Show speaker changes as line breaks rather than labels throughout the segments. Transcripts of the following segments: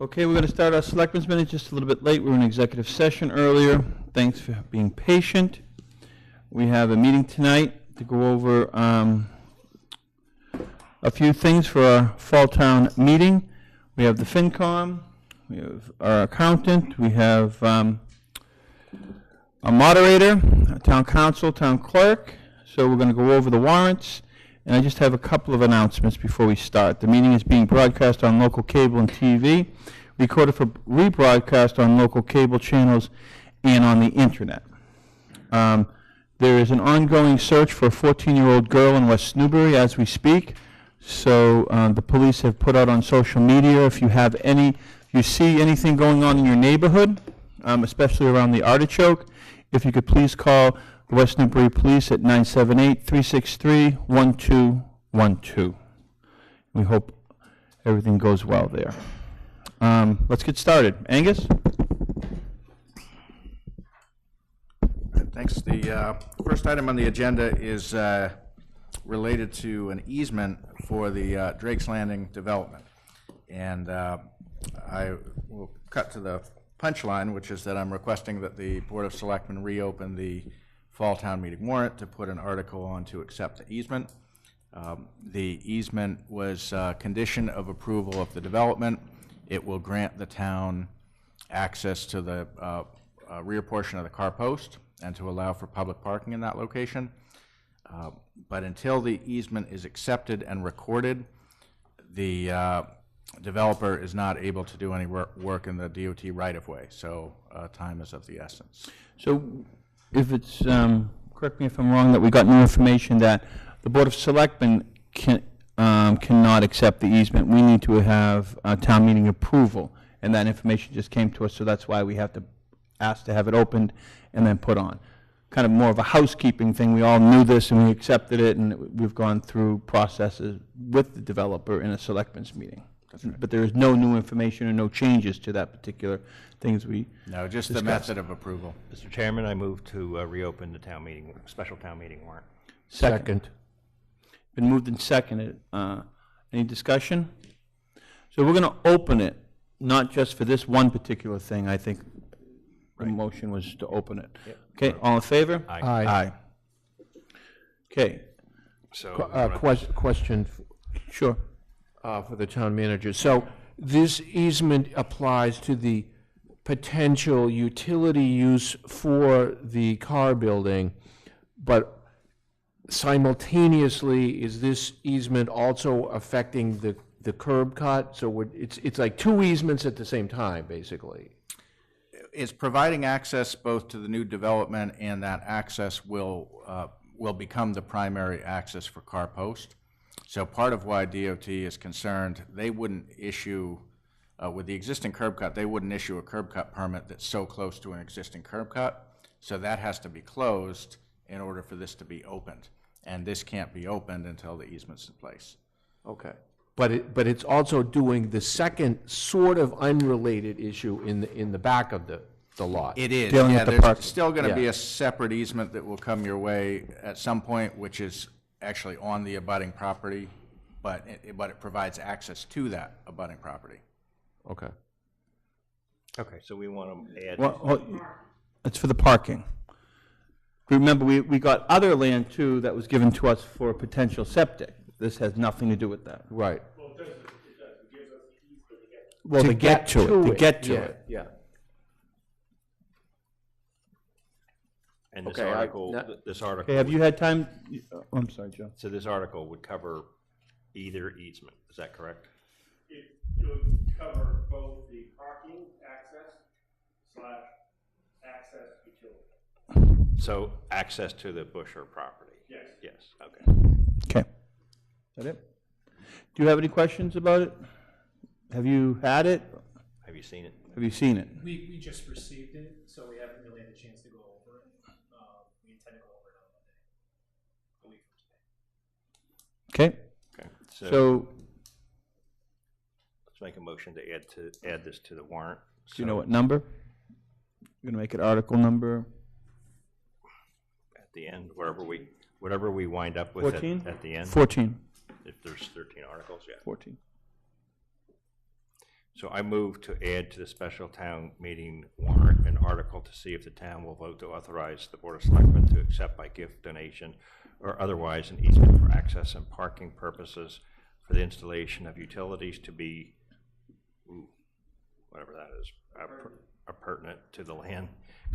Okay, we're going to start our Selectmen's minute just a little bit late. We were in executive session earlier. Thanks for being patient. We have a meeting tonight to go over a few things for our fall town meeting. We have the FinCom, we have our accountant, we have a moderator, a town council, town clerk. So we're going to go over the warrants. And I just have a couple of announcements before we start. The meeting is being broadcast on local cable and TV, recorded for rebroadcast on local cable channels and on the internet. There is an ongoing search for a 14-year-old girl in West Newbury as we speak. So the police have put out on social media, if you see anything going on in your neighborhood, especially around the Artichoke, if you could please call the West Newbury Police at 978-363-1212. We hope everything goes well there. Let's get started. Angus?
Thanks. The first item on the agenda is related to an easement for the Drake's Landing development. And I will cut to the punchline, which is that I'm requesting that the Board of Selectmen reopen the fall town meeting warrant to put an article on to accept the easement. The easement was a condition of approval of the development. It will grant the town access to the rear portion of the car post and to allow for public parking in that location. But until the easement is accepted and recorded, the developer is not able to do any work in the DOT right-of-way, so time is of the essence.
So if it's, correct me if I'm wrong, that we got new information that the Board of Selectmen cannot accept the easement. We need to have town meeting approval, and that information just came to us, so that's why we have to ask to have it opened and then put on. Kind of more of a housekeeping thing. We all knew this and we accepted it, and we've gone through processes with the developer in a Selectmen's meeting. Right. But there is no new information or no changes to that particular things we
No, just
discussed.
the method of approval.
Mr. Chairman, I move to reopen the town meeting, special town meeting warrant.
Second. Been moved and seconded. Any discussion? So we're going to open it, not just for this one particular thing. I think the motion was to open it. Yep. Okay, all in favor?
Aye.
Aye. Okay.
So
Question
Sure.
for the town manager. So this easement applies to the potential utility use for the car building, but simultaneously, is this easement also affecting the curb cut? So it's like two easements at the same time, basically.
It's providing access both to the new development, and that access will become the primary access for car post. So part of why DOT is concerned, they wouldn't issue, with the existing curb cut, they wouldn't issue a curb cut permit that's so close to an existing curb cut. So that has to be closed in order for this to be opened. And this can't be opened until the easement's in place.
Okay. But it's also doing the second sort of unrelated issue in the back of the lot.
It is.
Dealing
Yeah,
with the park.
there's still going to be
Yeah.
a separate easement that will come your way at some point, which is actually on the abutting property, but it provides access to that abutting property.
Okay.
Okay, so we want to add.
Well, it's for the parking. Remember, we got other land, too, that was given to us for a potential septic. This has nothing to do with that.
Right.
Well, it does. It gives us the keys to get there.
Well, to get to it.
Yeah.
And this
Okay,
article, this article.
Okay, have you had time? I'm sorry, Joe.
So this article would cover either easement, is that correct?
It would cover both the parking access utility.
So access to the Busher property?
Yes.
Yes, okay.
Okay. Is that it? Do you have any questions about it? Have you had it?
Have you seen it?
Have you seen it?
We just received it, so we haven't really had a chance to go over it. We intend to go over it on Monday, a week from today.
Okay.
Okay.
So
let's make a motion to add this to the warrant.
do you know what number? You're going to make it article number?
At the end, whatever we wind up with
14?
at the end.
14.
If there's 13 articles, yeah.
14.
So I move to add to the special town meeting warrant an article to see if the town will vote to authorize the Board of Selectmen to accept by gift, donation, or otherwise an easement for access and parking purposes for the installation of utilities to be, whatever that is, appurtenant to the land,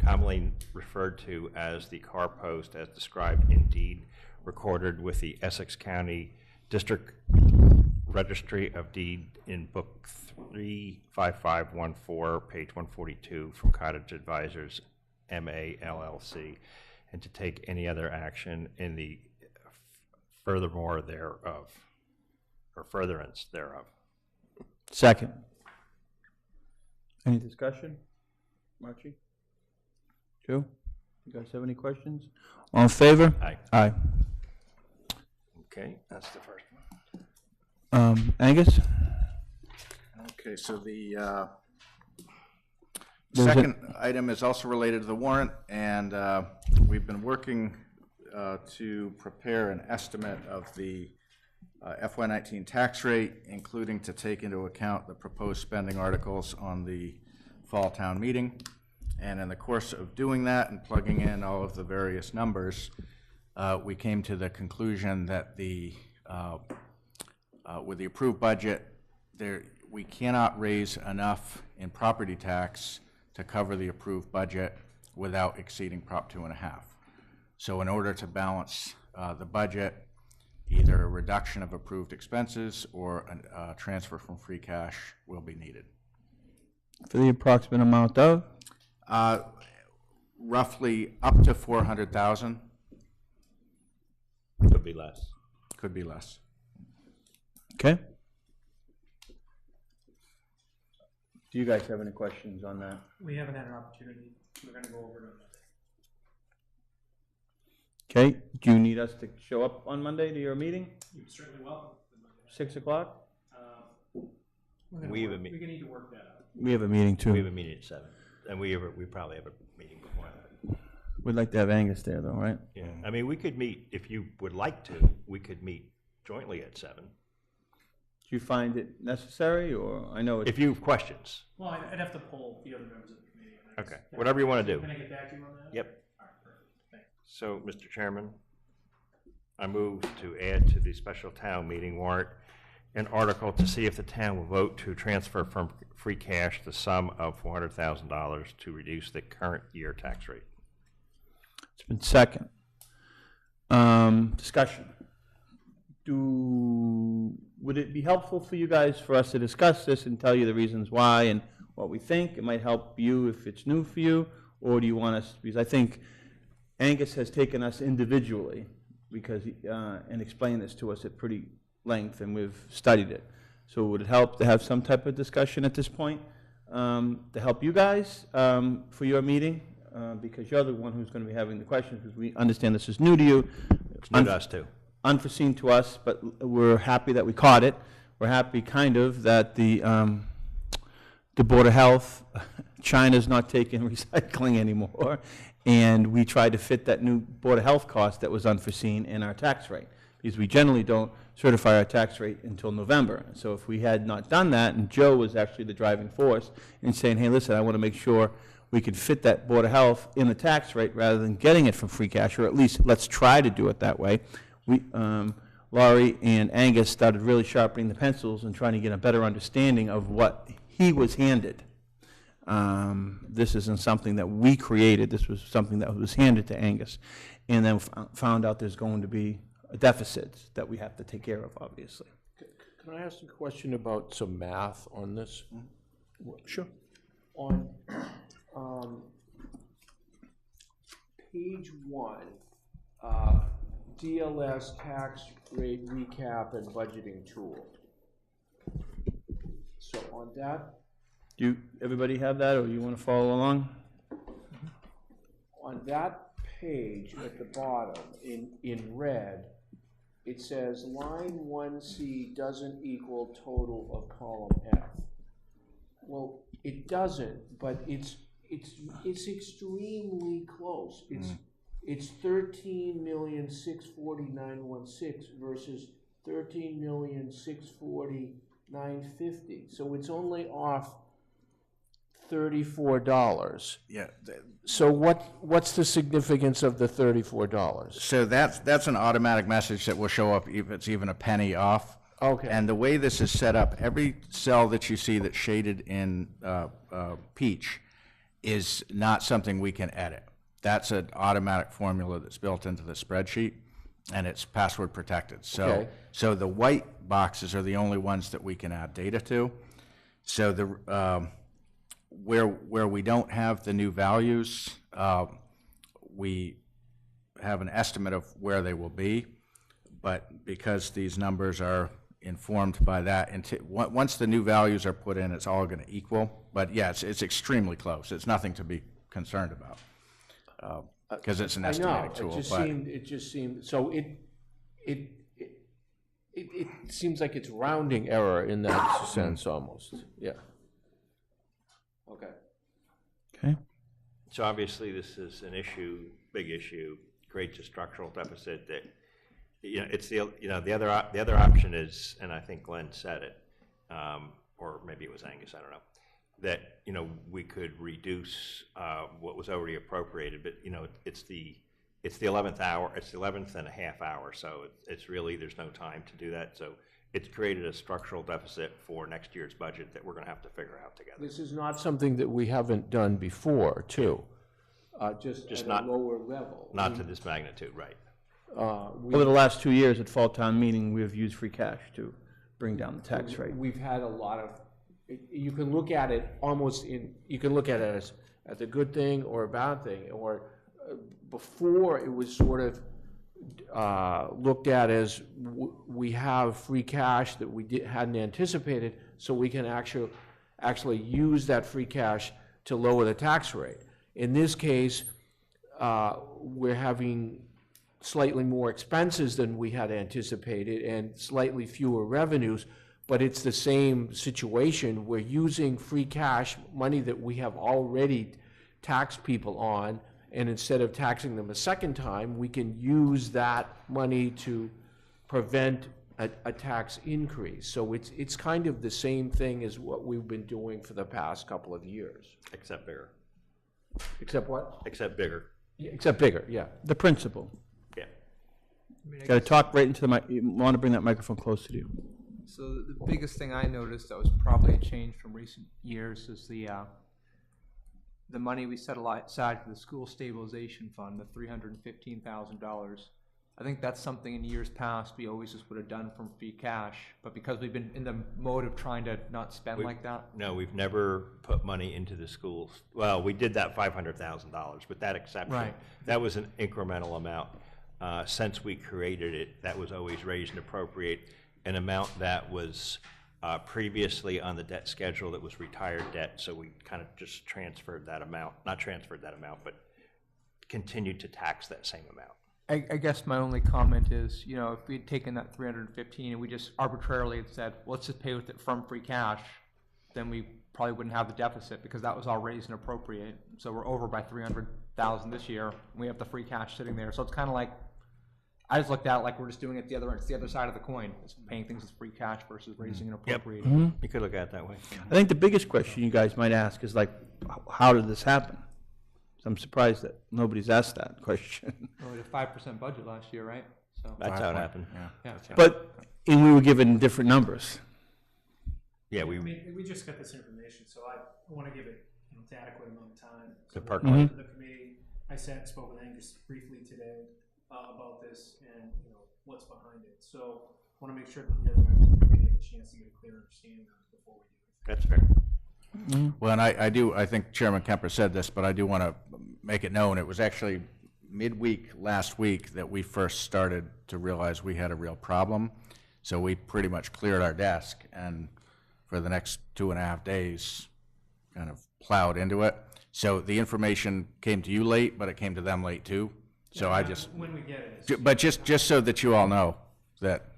commonly referred to as the car post as described in deed recorded with the Essex County District Registry of Deed in Book 35514, page 142, from Cottage Advisors, MA LLC, and to take any other action in the furthermore thereof, or furtherance thereof.
Second. Any discussion? Marchie? Joe? You guys have any questions? All in favor?
Aye.
Aye.
Okay, that's the first one.
Angus?
Okay, so the
There was a-
second item is also related to the warrant, and we've been working to prepare an estimate of the FY19 tax rate, including to take into account the proposed spending articles on the fall town meeting. And in the course of doing that and plugging in all of the various numbers, we came to the conclusion that with the approved budget, we cannot raise enough in property tax to cover the approved budget without exceeding Prop 2.5. So in order to balance the budget, either a reduction of approved expenses or a transfer from free cash will be needed.
For the approximate amount of?
Roughly up to 400,000,
Could be less.
could be less.
Okay. Do you guys have any questions on that?
We haven't had an opportunity. We're gonna go over it on Monday.
Okay, do you need us to show up on Monday to your meeting?
You're certainly welcome.
6 o'clock?
We have a
We're gonna need to work that out.
We have a meeting too.
We have a meeting at 7, and we probably have a meeting before that.
We'd like to have Angus there though, right?
Yeah, I mean, we could meet, if you would like to, we could meet jointly at 7.
Do you find it necessary, or, I know it's,
If you have questions.
Well, I'd have to poll the other members of the committee. I guess.
Okay, whatever you want to do.
Can I get back to you on that?
Yep.
All right, perfect. Thanks.
So, Mr. Chairman, I move to add to the special town meeting warrant an article to see if the town will vote to transfer from free cash the sum of $400,000 to reduce the current year tax rate.
it's been second. Discussion. Would it be helpful for you guys for us to discuss this and tell you the reasons why and what we think? It might help you if it's new for you, or do you want us, because I think Angus has taken us individually because, and explained this to us at pretty length, and we've studied it. So would it help to have some type of discussion at this point to help you guys for your meeting? Because you're the one who's going to be having the questions, because we understand this is new to you.
It's new to us, too.
Unforeseen to us, but we're happy that we caught it. We're happy, kind of, that the Board of Health, China's not taking recycling anymore, and we tried to fit that new Board of Health cost that was unforeseen in our tax rate, because we generally don't certify our tax rate until November. So if we had not done that, and Joe was actually the driving force in saying, hey, listen, I want to make sure we could fit that Board of Health in the tax rate rather than getting it from free cash, or at least let's try to do it that way. We, Laurie and Angus started really sharpening the pencils and trying to get a better understanding of what he was handed. This isn't something that we created. This was something that was handed to Angus. And then found out there's going to be a deficit that we have to take care of, obviously.
Can I ask a question about some math on this?
Sure.
On page 1, DLS tax rate recap and budgeting tool. So on that,
Do everybody have that, or you want to follow along?
on that page at the bottom, in red, it says line 1C doesn't equal total of column F. Well, it doesn't, but it's extremely close. It's 13,640,916 versus 13,640,916 950, so it's only off $34.
Yeah,
So what's the significance of the $34?
so that's an automatic message that will show up if it's even a penny off.
Okay.
And the way this is set up, every cell that you see that's shaded in peach is not something we can edit. That's an automatic formula that's built into the spreadsheet, and it's password protected. So,
Okay.
so the white boxes are the only ones that we can add data to. So the where we don't have the new values, we have an estimate of where they will be, but because these numbers are informed by that, once the new values are put in, it's all going to equal. But yeah, it's extremely close. It's nothing to be concerned about because it's an estimating tool.
It just seemed, so it seems like it's rounding error in that sense almost, yeah. Okay.
Okay.
So obviously, this is an issue, big issue, creates a structural deficit that, it's the other option is, and I think Glenn said it, or maybe it was Angus, I don't know, that, we could reduce what was already appropriated, but, it's the 11th hour, it's the 11th and a half hour, so it's really, there's no time to do that, so it's created a structural deficit for next year's budget that we're going to have to figure out together.
This is not something that we haven't done before, too, just at
not-
a lower level.
Not to this magnitude, right?
Over the last 2 years at fall town meeting, we have used free cash to bring down the tax rate.
We've had a lot of, you can look at it almost you can look at it as a good thing or a bad thing, or before it was sort of looked at as we have free cash that we hadn't anticipated, so we can actually use that free cash to lower the tax rate. In this case, we're having slightly more expenses than we had anticipated and slightly fewer revenues, but it's the same situation. We're using free cash, money that we have already taxed people on, and instead of taxing them a second time, we can use that money to prevent a tax increase. So it's kind of the same thing as what we've been doing for the past couple of years.
Except bigger.
Except what?
Except bigger.
Yeah, except bigger, yeah.
The principle.
Yeah.
Got to talk right into the mic. You want to bring that microphone closer to you.
So the biggest thing I noticed that was probably a change from recent years is the money we set aside for the school stabilization fund, the $315,000. I think that's something in years past we always just would have done from free cash, but because we've been in the mode of trying to not spend like that.
No, we've never put money into the schools. Well, we did that $500,000, with that exception.
Right.
That was an incremental amount. Since we created it, that was always raised and appropriate, an amount that was previously on the debt schedule that was retired debt, so we kind of just transferred that amount, not transferred that amount, but continued to tax that same amount.
I guess my only comment is, if we had taken that 315 and we just arbitrarily had said, well, let's just pay with it from free cash, then we probably wouldn't have the deficit because that was all raised and appropriate. So we're over by 300,000 this year. And we have the free cash sitting there. So it's kind of like, I just looked at it like we're just doing it it's the other side of the coin. It's paying things with free cash versus raising and appropriating.
You could look at it that way.
I think the biggest question you guys might ask is like, how did this happen? So I'm surprised that nobody's asked that question.
Well, we had a 5% budget last year, right? So
That's how it happened.
yeah.
But, and we were given different numbers.
Yeah,
I mean, we just got this information, so I want to give it an adequate amount of time.
To
So
percolate.
The committee, I sat and spoke with Angus briefly today about this and, what's behind it. So I want to make sure that the other members of the committee have a chance to get a clear understanding of it before we do it.
That's fair.
Well, and I think Chairman Kemper said this, but I do want to make it known, it was actually midweek last week that we first started to realize we had a real problem. So we pretty much cleared our desk and for the next 2.5 days kind of plowed into it. So the information came to you late, but it came to them late too. So
Yeah,
I just,
when we get it, it's
but just so that you all know that,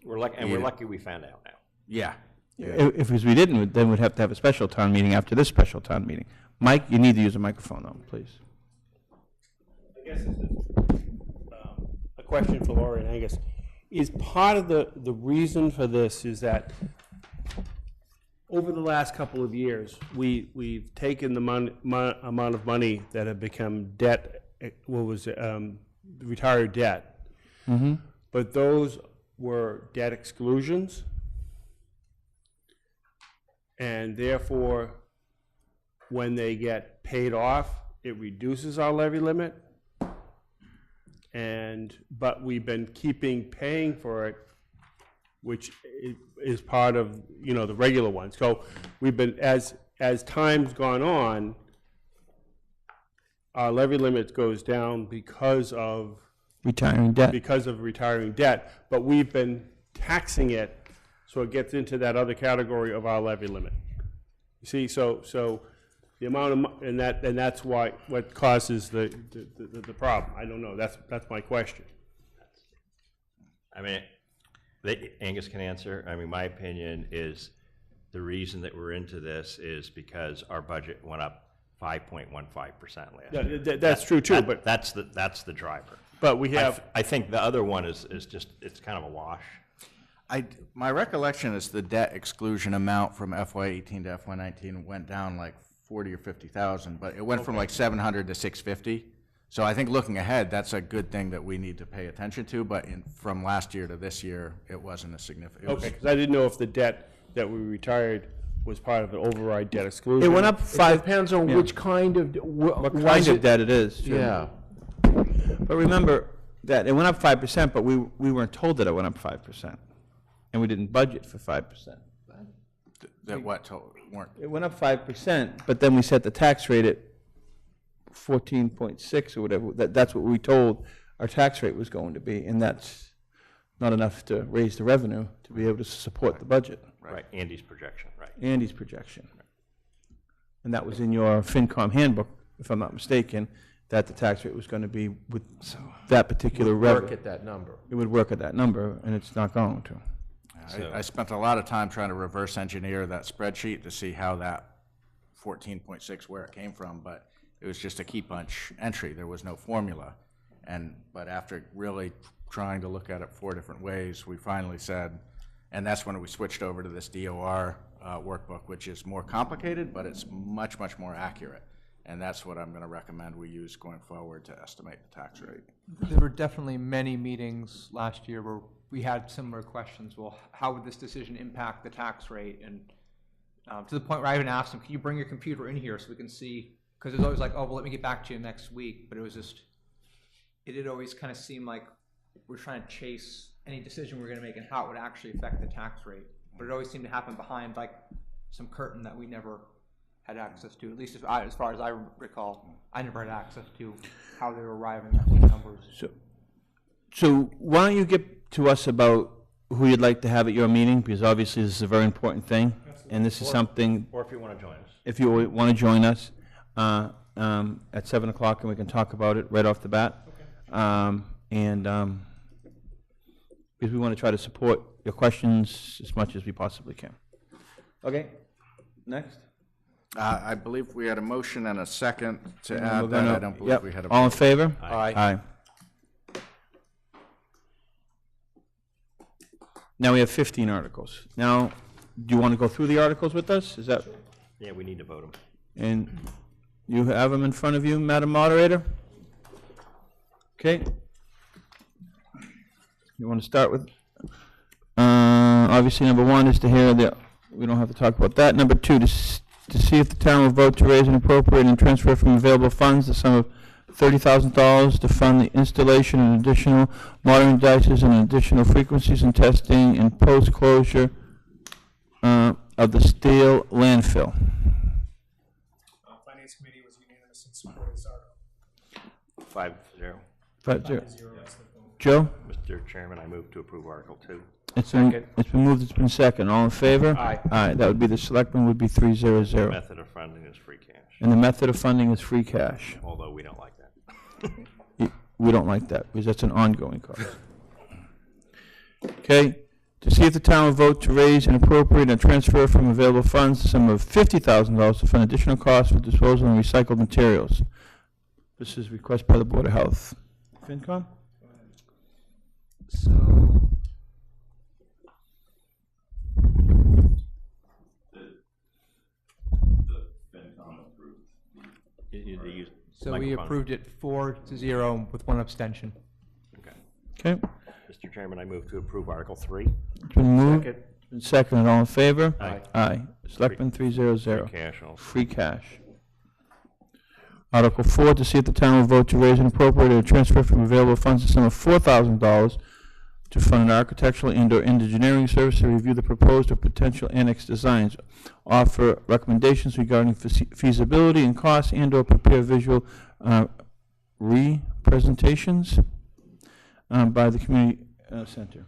We're lucky we found out now.
yeah.
If we didn't, then we'd have to have a special town meeting after this special town meeting. Mike, you need to use a microphone though, please.
I guess this is a question for Lori and Angus. Is part of the reason for this is that
over the last couple of years, we've taken the amount of money that had become debt, retired debt.
Mm-hmm.
But those were debt exclusions. And therefore, when they get paid off, it reduces our levy limit. But we've been paying for it, which is part of, the regular one. So we've been, as time's gone on, our levy limit goes down because of
Retiring debt.
But we've been taxing it, so it gets into that other category of our levy limit. You see, so the amount of, and that's what causes the problem. I don't know, that's my question.
I mean, Angus can answer. I mean, my opinion is the reason that we're into this is because our budget went up 5.15% last year.
That's true too, but
That's the driver.
but we have,
I think the other one is just, it's kind of a wash.
My recollection is the debt exclusion amount from FY18 to FY19 went down like 40 or 50,000, but it went from like 700 to 650. So I think looking ahead, that's a good thing that we need to pay attention to, but from last year to this year, it wasn't a significant.
okay, because I didn't know if the debt that we retired was part of an override debt exclusion.
It went up
It
5.
depends on which kind of,
What kind of debt it is. Jim.
Yeah.
But remember that it went up 5%, but we weren't told that it went up 5%. And we didn't budget for 5%.
That weren't.
It went up 5%, but then we set the tax rate at 14.6 or whatever. That's what we told our tax rate was going to be, and that's not enough to raise the revenue to be able to support the budget.
Right, Andy's projection, right.
Andy's projection. And that was in your FinCom handbook, if I'm not mistaken, that the tax rate was going to be with that particular
Work
revenue.
at that number.
It would work at that number, and it's not going to.
I spent a lot of time trying to reverse engineer that spreadsheet to see how that 14.6, where it came from, but it was just a key punch entry. There was no formula. But after really trying to look at it 4 different ways, we finally said, and that's when we switched over to this DOR workbook, which is more complicated, but it's much, much more accurate. And that's what I'm going to recommend we use going forward to estimate the tax rate.
There were definitely many meetings last year where we had similar questions. Well, how would this decision impact the tax rate? And to the point where I even asked them, can you bring your computer in here so we can see? Because it was always like, oh, well, let me get back to you next week. But it was just, it did always kind of seem like we're trying to chase any decision we're going to make and how it would actually affect the tax rate. But it always seemed to happen behind like some curtain that we never had access to. At least as far as I recall, I never had access to how they were arriving at these numbers.
So why don't you get to us about who you'd like to have at your meeting, because obviously this is a very important thing, and this is something,
Or if you want to join us.
if you want to join us at 7 o'clock, and we can talk about it right off the bat. Because we want to try to support your questions as much as we possibly can. Okay, next.
I believe we had a motion and a second to
And
add
we're
that.
gonna-
I don't believe
yep.
we had a.
All in favor?
Aye.
Aye. Now we have 15 articles. Now, do you want to go through the articles with us? Is that,
Yeah, we need to vote them.
and you have them in front of you, Madam Moderator? Okay. You want to start with, obviously, number 1 is to hear the, we don't have to talk about that. Number 2, to see if the town will vote to raise and appropriate and transfer from available funds the sum of $30,000 to fund the installation of additional modern devices and additional frequencies and testing and post-closure of the steel landfill.
Finance committee was unanimous in support of this article.
5-0.
5-0.
0, that's the vote.
Joe?
Mr. Chairman, I move to approve Article 2.
It's been moved, it's been second. All in favor?
Aye.
Aye, that would be the selectmen would be 3-0-0.
Method of funding is free cash,
And the method of funding is free cash.
although we don't like that.
We don't like that, because that's an ongoing cost. Okay, to see if the town will vote to raise and appropriate and transfer from available funds the sum of $50,000 to fund additional costs for disposal and recycled materials. This is request by the Board of Health. FinCom?
So, So we
Microphone.
approved it 4-0 with one abstention.
Okay.
Okay,
Mr. Chairman, I move to approve Article 3,
it's been moved.
Second.
Been seconded, all in favor?
Aye.
Aye. Selectmen 300.
cash also.
Free cash. Article 4, to see if the town will vote to raise and appropriate or transfer from available funds the sum of $4,000 to fund an architectural and/or engineering service to review the proposed or potential annex designs, offer recommendations regarding feasibility and costs, and/or prepare visual representations by the community center.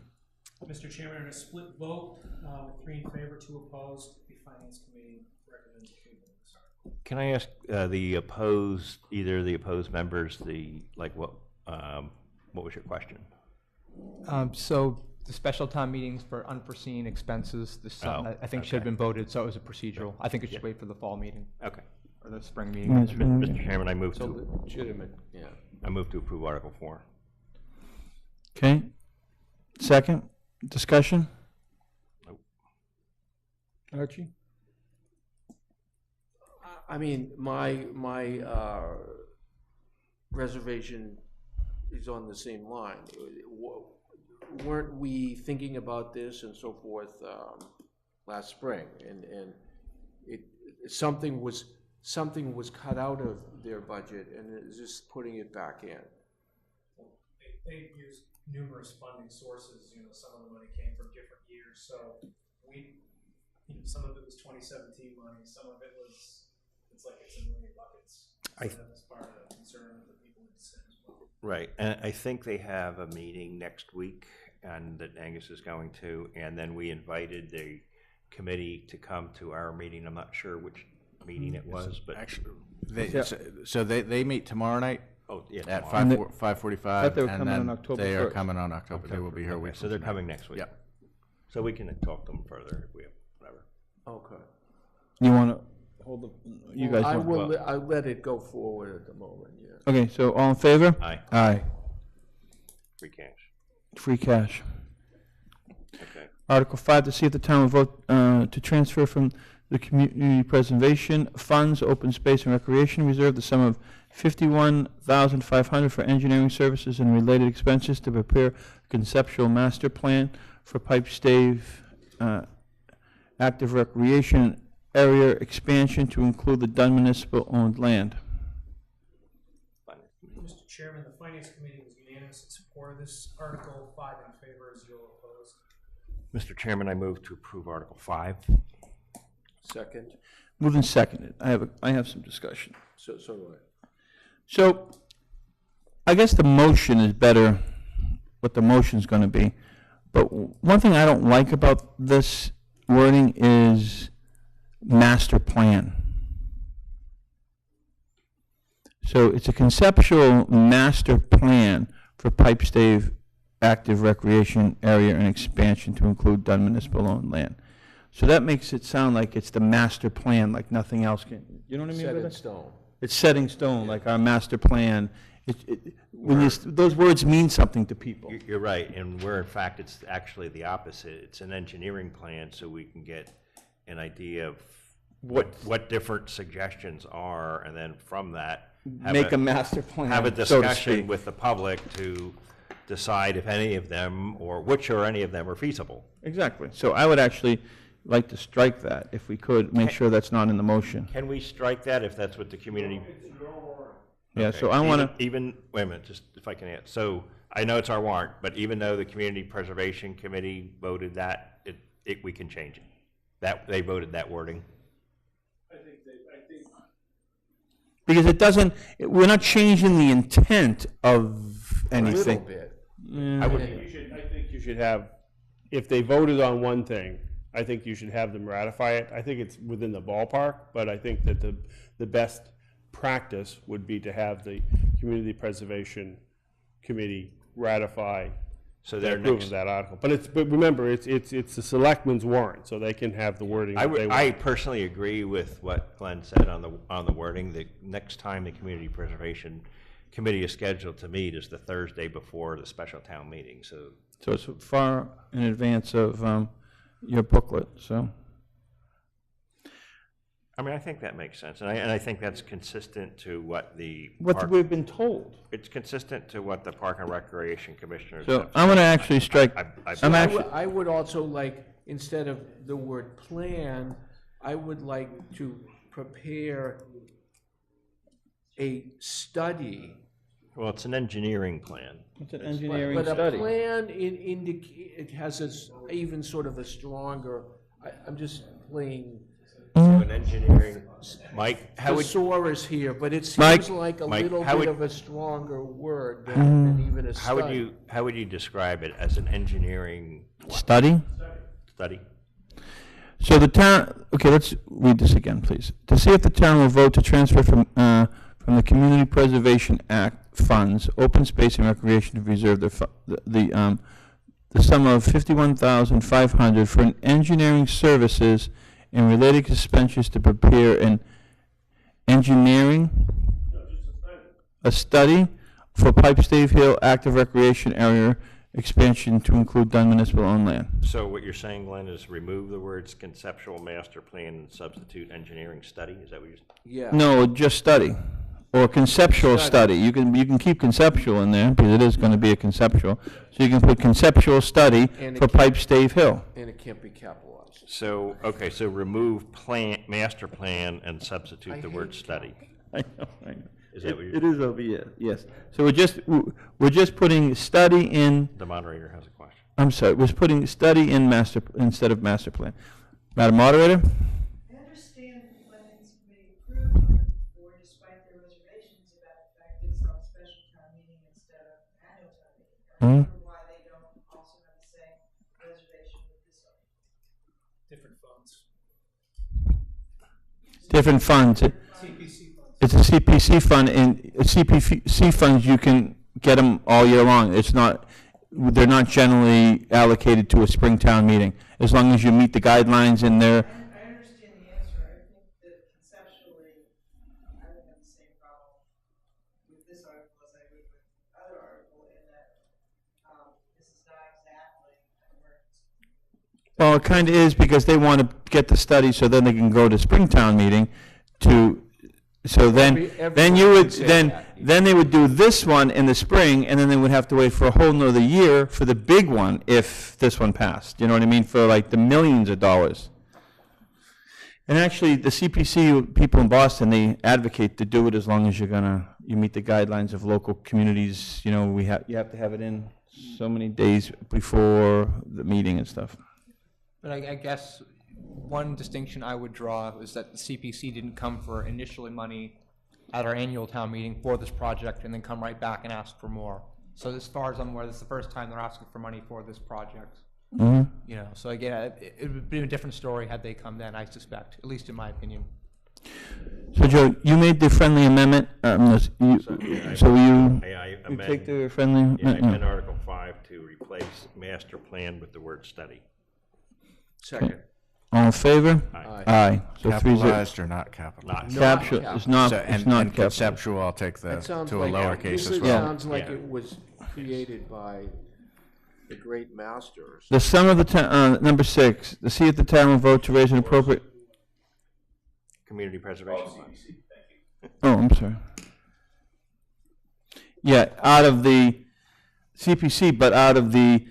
Mr. Chairman, in a split vote, with 3 in favor, 2 opposed, the Finance Committee recommends approval of this article.
Can I ask either the opposed members, what was your question?
So the special town meetings for unforeseen expenses, this is something
Oh,
that I think should have
okay.
been voted, so it was a procedural. I think it should wait for the fall meeting,
Okay.
or the spring meeting.
Yes,
Mr. Chairman, I move
So
to
legitimate, yeah.
approve Article 4.
Okay. Second, discussion?
Nope.
Archie?
I mean, my reservation is on the same line. Weren't we thinking about this and so forth last spring? And something was cut out of their budget, and it's just putting it back in.
They used numerous funding sources, some of the money came from different years, so some of it was 2017 money, some of it was, it's in million buckets. So that was part of the concern of the people in dissent as well.
Right, and I think they have a meeting next week, and that Angus is going to, and then we invited the committee to come to our meeting. I'm not sure which meeting it was, but.
Actually,
Yeah.
so they meet tomorrow night
Oh, yeah.
at
tomorrow.
5:45,
Thought they were
and
coming on
then
October
they are
1st.
coming on October. They will be here a
Okay,
week
so
from
they're
tonight.
coming next week.
Yep.
So we can talk to them further if we have, whatever.
Okay.
You want to hold the, you
Well,
guys
I
want?
will. I let it go forward at the moment. Yeah.
Okay, so all in favor?
Aye,
Aye.
free cash.
Free cash.
Okay.
Article 5, to see if the town will vote to transfer from the community preservation funds, open space and recreation reserve, the sum of $51,500 for engineering services and related expenses to prepare a conceptual master plan for pipe stave active recreation area expansion to include the Dunn municipal-owned land.
Mr. Chairman, the Finance Committee was unanimous in support of this article, 5 in favor, 0 opposed.
Mr. Chairman, I move to approve Article 5.
Second.
Moved and seconded. I have some discussion.
So do I.
So, I guess the motion is better, what the motion's gonna be. But one thing I don't like about this wording is master plan. So it's a conceptual master plan for pipe stave active recreation area and expansion to include Dunn municipal-owned land. So that makes it sound like it's the master plan, like nothing else can, you know what I mean?
Set
with
in
it?
stone.
It's set in stone, like our master plan. Those words mean something to people.
You're right, and where in fact it's actually the opposite. It's an engineering plan so we can get an idea of what different suggestions are, and then from that,
Make a master plan,
have a
so to
discussion
speak.
with the public to decide if any of them, or which or any of them are feasible.
Exactly. So I would actually like to strike that, if we could, make sure that's not in the motion.
Can we strike that if that's what the community?
Yeah,
Okay.
so I want to,
Even, wait a minute, just if I can add, so I know it's our warrant, but even though the Community Preservation Committee voted that, we can change it. They voted that wording.
because it doesn't, we're not changing the intent of
A little
anything.
bit.
I would,
I think you should have, if they voted on one thing, I think you should have them ratify it. I think it's within the ballpark, but I think that the best practice would be to have the Community Preservation Committee ratify
so
the
their
approval
next,
of that article. But remember, it's the selectmen's warrant, so they can have the wording that they want.
I personally agree with what Glenn said on the wording. The next time the Community Preservation Committee is scheduled to meet is the Thursday before the special town meeting, so.
So it's far in advance of your booklet, so.
I mean, I think that makes sense, and I think that's consistent to what the.
What
park-
we've been told.
It's consistent to what the Park and Recreation Commissioners.
So
have
I'm going to
said.
actually strike, I'm
I
actually,
I would also like, instead of the word plan, I would like to prepare a study.
Well, it's an engineering plan.
it's an engineering
But a
study.
plan it has even sort of a stronger, I'm just playing
So an engineering, Mike, how would,
thesaurus here, but it
Mike?
seems like a
Mike,
little
how
bit
would-
of a stronger word than even a study.
how would you describe it as an engineering
Study?
study?
So the town, okay, let's read this again, please. To see if the town will vote to transfer from the Community Preservation Act funds, open space and recreation reserve, the sum of $51,500 for an engineering services and related expenses to prepare an engineering, a study for Pipestave Hill active recreation area expansion to include Dunn municipal owned land.
So what you're saying, Glenn, is remove the words conceptual master plan and substitute engineering study? Is that what you're saying?
Yeah.
No, just study, or conceptual study. You can keep conceptual in there, because it is gonna be a conceptual. So you can put conceptual study
And it
for
can't-
Pipestave Hill.
And it can't be capitalized.
So, okay, so remove plan, master plan and substitute the word study.
I know, I know.
Is that what
It
you're,
is over here, yes. So we're just putting study in,
the moderator has a question.
I'm sorry, we're putting study in master, instead of master plan. Madam Moderator?
I understand that the Finance Committee approved it before, despite their reservations about the fact that it's on special town meeting instead of annual town meeting. I
Mhm.
wonder why they don't also have the same reservation with this one.
Different funds.
Different funds.
CPC funds.
It's a CPC fund, and CPC funds, you can get them all year long. It's not, they're not generally allocated to a Springtown meeting, as long as you meet the guidelines in there.
I understand the answer. I think that conceptually, I would have the same problem with this article as I would with other article in that, this is not exactly an emergency.
Well, it kind of is, because they want to get the study, so then they can go to Springtown meeting to, so then you
everyone
would,
can say
then,
that.
then they would do this one in the spring, and then they would have to wait for a whole nother year for the big one if this one passed. You know what I mean? For like the millions of dollars. And actually, the CPC people in Boston, they advocate to do it as long as you meet the guidelines of local communities. You know, you have to have it in so many days before the meeting and stuff.
But I guess one distinction I would draw is that the CPC didn't come for initially money at our annual town meeting for this project and then come right back and ask for more. So as far as I'm aware, this is the first time they're asking for money for this project.
Mhm.
You know, so again, it would be a different story had they come then, I suspect, at least in my opinion.
So Joe, you made the friendly amendment, so you
May I
you
amend?
take the friendly?
Yeah, I
no.
amend Article 5 to replace master plan with the word study.
Second.
All in favor?
Aye.
Aye. So 3-0.
Capitalized or not capitalized?
Not.
Capture, it's not,
So,
it's
and
not
and
capital.
conceptual, I'll take the,
That sounds
to a
like,
lowercase
this
as well.
sounds like
Yeah.
it was created by the great masters.
The sum of the town, number 6, to see if the town will vote to raise an appropriate,
Community Preservation Fund.
oh, I'm sorry. Yeah, out of the CPC, but out of the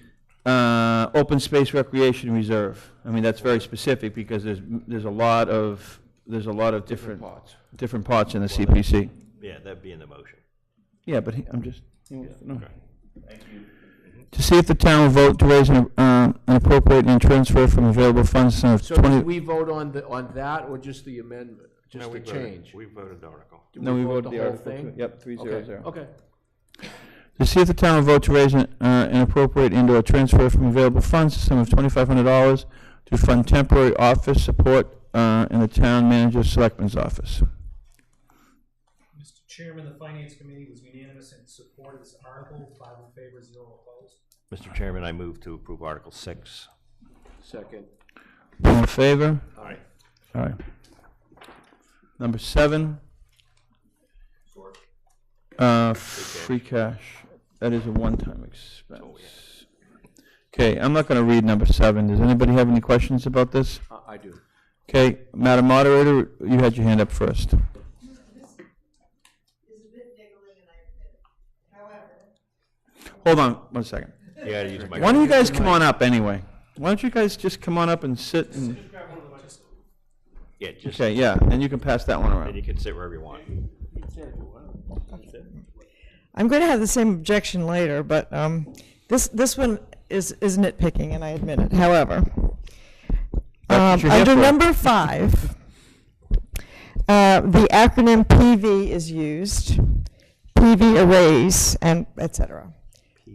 open space recreation reserve. I mean, that's very specific, because there's a lot of different parts in the CPC.
Yeah, that'd be in the motion.
Yeah, but I'm just, he wants to know. To see if the town will vote to raise an appropriate and transfer from available funds the sum of
So did
20.
we vote on that, or just the amendment,
No,
just
we
the
voted-
change?
We voted the article.
Did
No, we
vote
voted
the
the
whole
article.
thing?
Yep, 3-0.
Okay.
To see if the town will vote to raise an appropriate and/or transfer from available funds the sum of $2,500 to fund temporary office support in the town manager's selectman's office.
Mr. Chairman, the Finance Committee was unanimous in support of this article, 5 in favor, 0 opposed.
Mr. Chairman, I move to approve Article 6.
Second.
All in favor?
Aye.
All right. Number 7. Free cash. That is a one-time expense. Okay, I'm not going to read number 7. Does anybody have any questions about this?
I do.
Okay, Madam Moderator, you had your hand up first.
This is a bit niggling and I admit it. However,
Hold on 1 second.
Yeah, to use my.
Why don't you guys come on up anyway? Why don't you guys just come on up and sit and,
Yeah, just,
okay, yeah, and you can pass that one
and
around.
you can sit wherever you want.
I'm going to have the same objection later, but this one is nitpicking, and I admit it. However,
That's what you're here
under
for.
number 5, the acronym PV is used, PV arrays, and et cetera.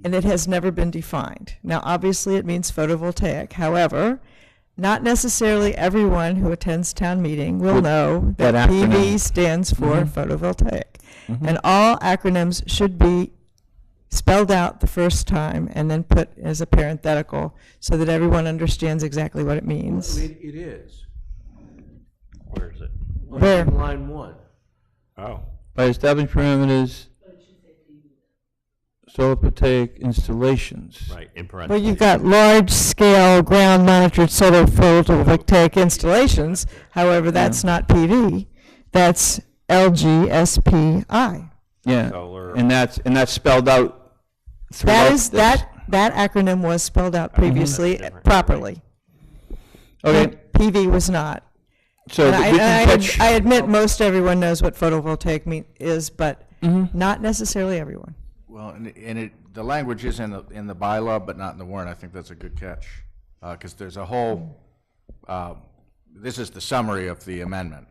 And it has never been defined. Now, obviously, it means photovoltaic. However, not necessarily everyone who attends town meeting will know that
that
PV
acronym.
stands for photovoltaic. And all acronyms should be spelled out the first time and then put as a parenthetical so that everyone understands exactly what it means.
It is.
Where is it?
Where?
Line 1.
Oh,
By establishing parameters, solar voltaic installations.
right, in
Well,
parentheses.
you've got large-scale ground-monitored solar photovoltaic installations. However, that's not PV. That's LGSPI.
Yeah,
Solar.
and that's spelled out throughout
That is,
this.
that acronym was spelled out previously
Different.
properly.
Okay,
But PV was not.
so
And
we can catch,
I admit most everyone knows what photovoltaic is, but
Mm-hmm.
not necessarily everyone.
Well, the language is in the bylaw, but not in the warrant. I think that's a good catch, because there's a whole, this is the summary of the amendment.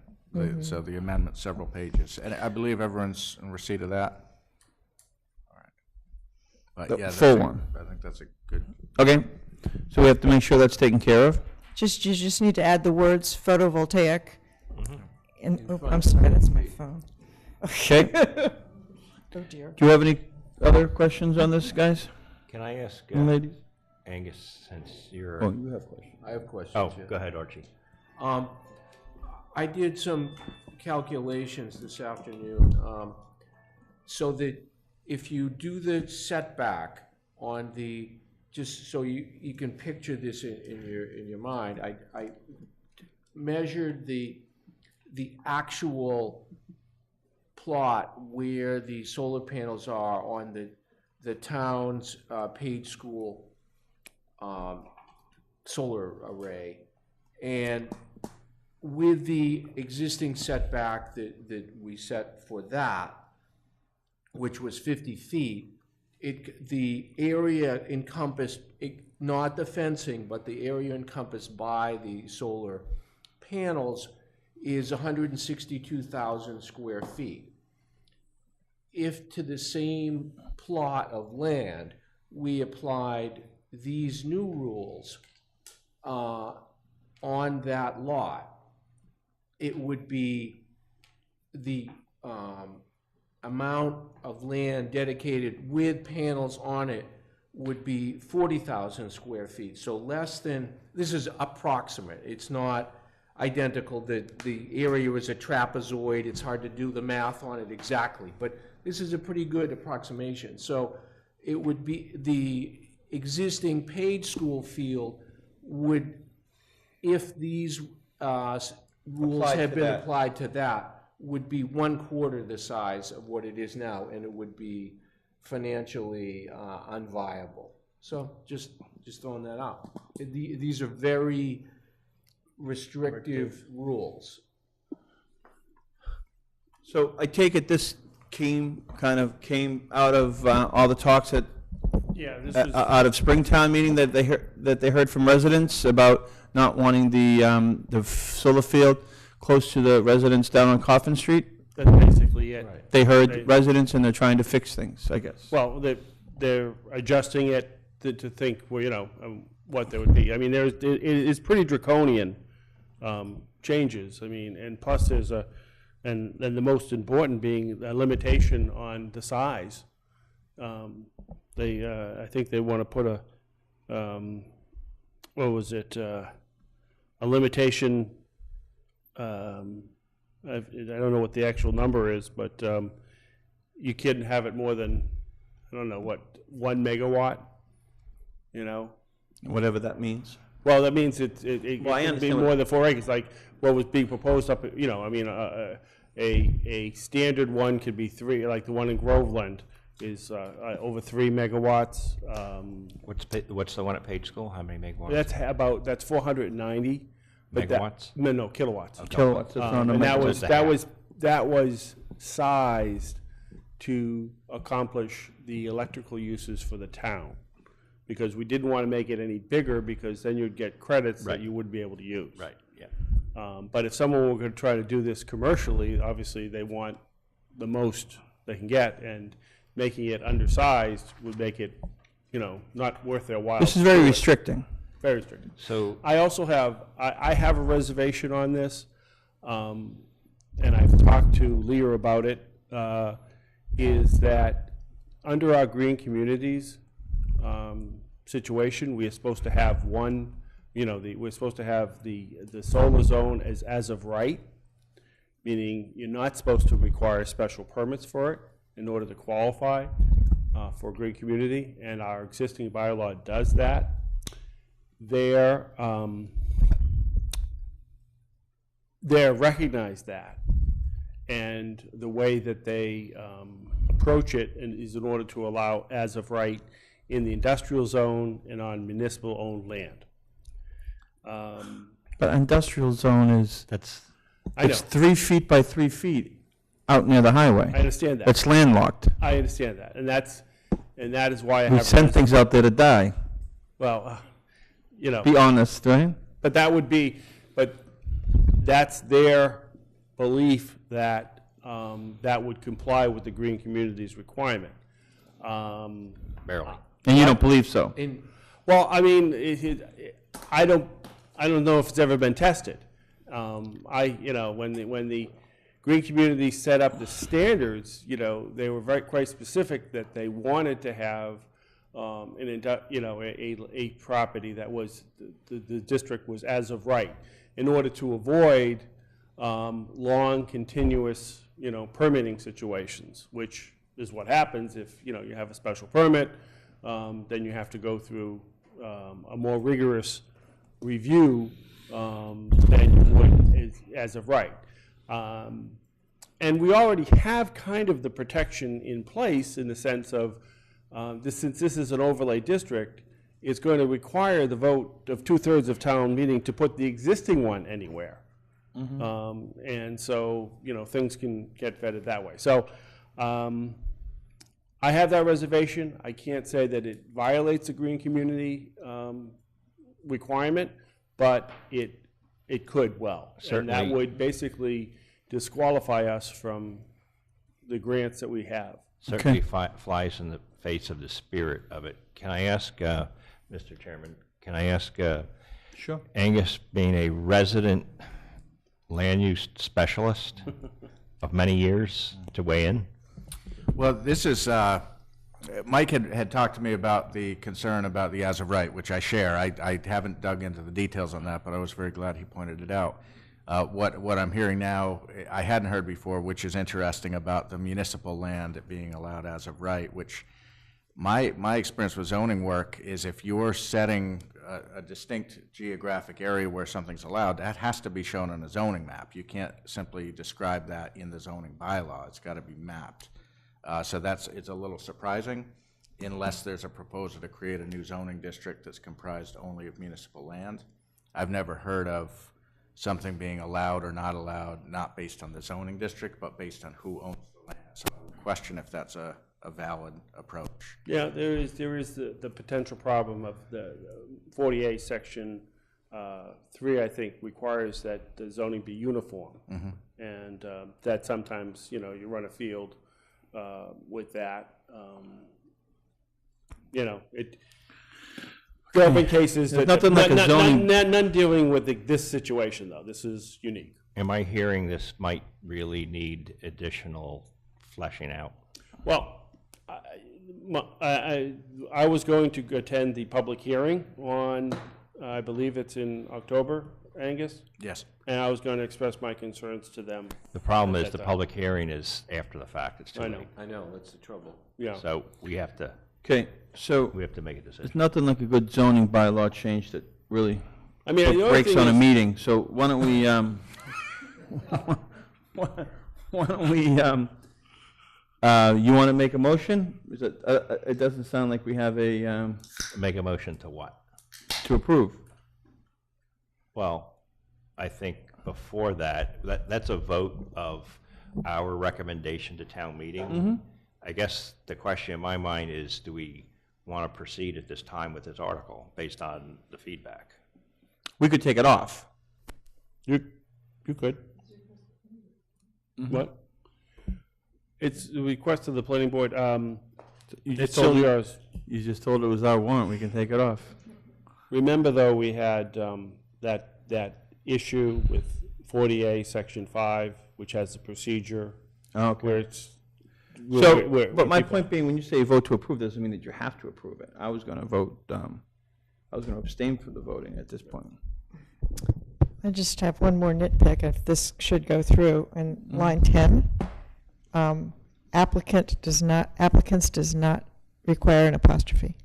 So the amendment, several pages. And I believe everyone's in receipt of that. All right. But
The
yeah,
full one.
I think that's a good,
okay, so we have to make sure that's taken care of.
You just need to add the words photovoltaic. And, oh, I'm sorry, that's my phone.
Okay,
Oh dear.
do you have any other questions on this, guys
Can I ask
and ladies?
Angus, since you're,
Oh, you have questions.
I have questions.
oh,
yeah.
go ahead, Archie.
I did some calculations this afternoon, so that if you do the setback on the, just so you can picture this in your mind, I measured the actual plot where the solar panels are on the town's paid school solar array, and with the existing setback that we set for that, which was 50 feet, the area encompassed, not the fencing, but the area encompassed by the solar panels is 162,000 square feet. If to the same plot of land, we applied these new rules on that lot, it would be the amount of land dedicated with panels on it would be 40,000 square feet. So less than, this is approximate, it's not identical. The area is a trapezoid, it's hard to do the math on it exactly, but this is a pretty good approximation. So it would be, the existing paid school field would, if these rules
Applied
had
to
been
that.
applied to that, would be 1/4 the size of what it is now, and it would be financially unviable. So just throwing that out. These are very restrictive rules.
So I take it this came out of all the talks at,
Yeah, this is,
out of Springtown meeting that they heard from residents about not wanting the solar field close to the residents down on Coffin Street?
that's basically it.
Right.
They heard
They-
residents and they're trying to fix things, I guess.
Well, they're adjusting it to think, well, what there would be. I mean, it's pretty draconian changes. I mean, and plus there's and the most important being a limitation on the size. I think they want to put a limitation, I don't know what the actual number is, but you couldn't have it more than, I don't know, 1 megawatt,
Whatever that means.
Well, that means it
Well, I
could be
understand
more than 4 acres, like what was being proposed up, you know, I mean, a standard one could be 3, like the one in Groveland is over 3 megawatts.
What's the one at Page School? How many megawatts?
That's 490. but that-
Megawatts?
No, kilowatts.
Kilowatts, that's not a
And
megawatt.
that was sized to accomplish the electrical uses for the town. Because we didn't want to make it any bigger, because then you'd get credits that
Right.
you wouldn't be able to use.
Right, yeah.
But if someone were going to try to do this commercially, obviously they want the most they can get, and making it undersized would make it, you know, not worth their while.
This is
to
very
do it.
restricting.
Very restricted.
So,
I also have, I have a reservation on this, and I've talked to Leah about it, is that under our green communities situation, we are supposed to have one, you know, we're supposed to have the solar zone as of right, meaning you're not supposed to require special permits for it in order to qualify for a green community, and our existing bylaw does that. They're recognized that, and the way that they approach it is in order to allow as of right in the industrial zone and on municipal-owned land.
But industrial zone is,
I know,
it's 3 feet by 3 feet out near the
I
highway.
understand that.
It's landlocked.
I understand that, and that is why I
We
have.
send things out there to die.
Well, you know.
Be honest, right?
But that's their belief that that would comply with the green communities requirement.
barely.
And you don't believe so?
Well, I mean, I don't know if it's ever been tested. You know, when the green community set up the standards, you know, they were quite specific that they wanted to have a property that was, the district was as of right, in order to avoid long, continuous, you know, permitting situations, which is what happens if, you know, you have a special permit, then you have to go through a more rigorous review than you would as of right. And we already have kind of the protection in place in the sense of, since this is an overlay district, it's going to require the vote of 2/3 of town meeting to put the existing one anywhere. And so, you know, things can get vetted that way. So I have that reservation. I can't say that it violates the green community requirement, but it could well. And that
Certainly.
would basically disqualify us from the grants that we have.
Certainly flies in the face of the spirit of it. Can I ask, Mr. Chairman, can I ask
Sure.
Angus, being a resident land use specialist of many years, to weigh in?
Well, this is, Mike had talked to me about the concern about the as of right, which I share. I haven't dug into the details on that, but I was very glad he pointed it out. What I'm hearing now, I hadn't heard before, which is interesting about the municipal land being allowed as of right, which my experience with zoning work is if you're setting a distinct geographic area where something's allowed, that has to be shown on a zoning map. You can't simply describe that in the zoning bylaw. It's got to be mapped. So it's a little surprising, unless there's a proposal to create a new zoning district that's comprised only of municipal land. I've never heard of something being allowed or not allowed, not based on the zoning district, but based on who owns the land. So I would question if that's a valid approach.
Yeah, there is the potential problem of the 48 section 3, I think, requires that the zoning be uniform. And that sometimes, you know, you run afield with that. You know, there have been cases that,
nothing like a zoning-
none dealing with this situation, though. This is unique.
Am I hearing this might really need additional fleshing out?
Well, I was going to attend the public hearing on, I believe it's in October, Angus?
Yes.
And I was going to express my concerns to them.
The problem is
At
the
that
public hearing is after the fact. It's too
I know.
late.
I know, that's the trouble.
Yeah.
So we have to
Okay, so
make a decision.
there's nothing like a good zoning bylaw change that really
I mean, the only
breaks
thing
on a
is-
meeting, so why don't we, why don't we, you want to make a motion? Is it, it doesn't sound like we have a,
Make a motion to what?
to approve.
Well, I think before that's a vote of our recommendation to town meeting. I guess the question in my mind is, do we want to proceed at this time with this article based on the feedback?
We could take it off.
You could. What? It's the request of the planning board,
You
it's
just
still
told me,
yours.
you just told it was our warrant, we can take it off.
Remember, though, we had that issue with 40A, Section 5, which has the procedure
Okay.
where it's...
So,
where
but my
people-
point being, when you say vote to approve, doesn't mean that you have to approve it. I was gonna vote, I was gonna abstain from the voting at this point.
I just have one more nitpick, if this should go through, in line 10. Applicants does not require an apostrophe.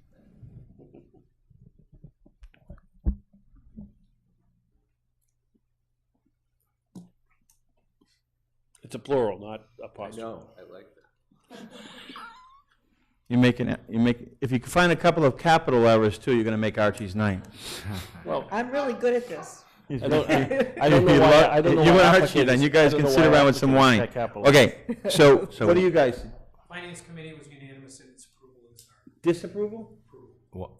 It's a plural, not apostrophe.
I like that.
If you can find a couple of capital errors too, you're gonna make Archie's night.
Well,
I'm really good at this.
I don't know why, I don't know
You
why
and Archie,
applicants-
then you guys
I don't
can
know
sit
why
around with some
applicants
wine.
check capital.
Okay, so what do you guys,
Finance committee was unanimous in its approval of this article.
disapproval?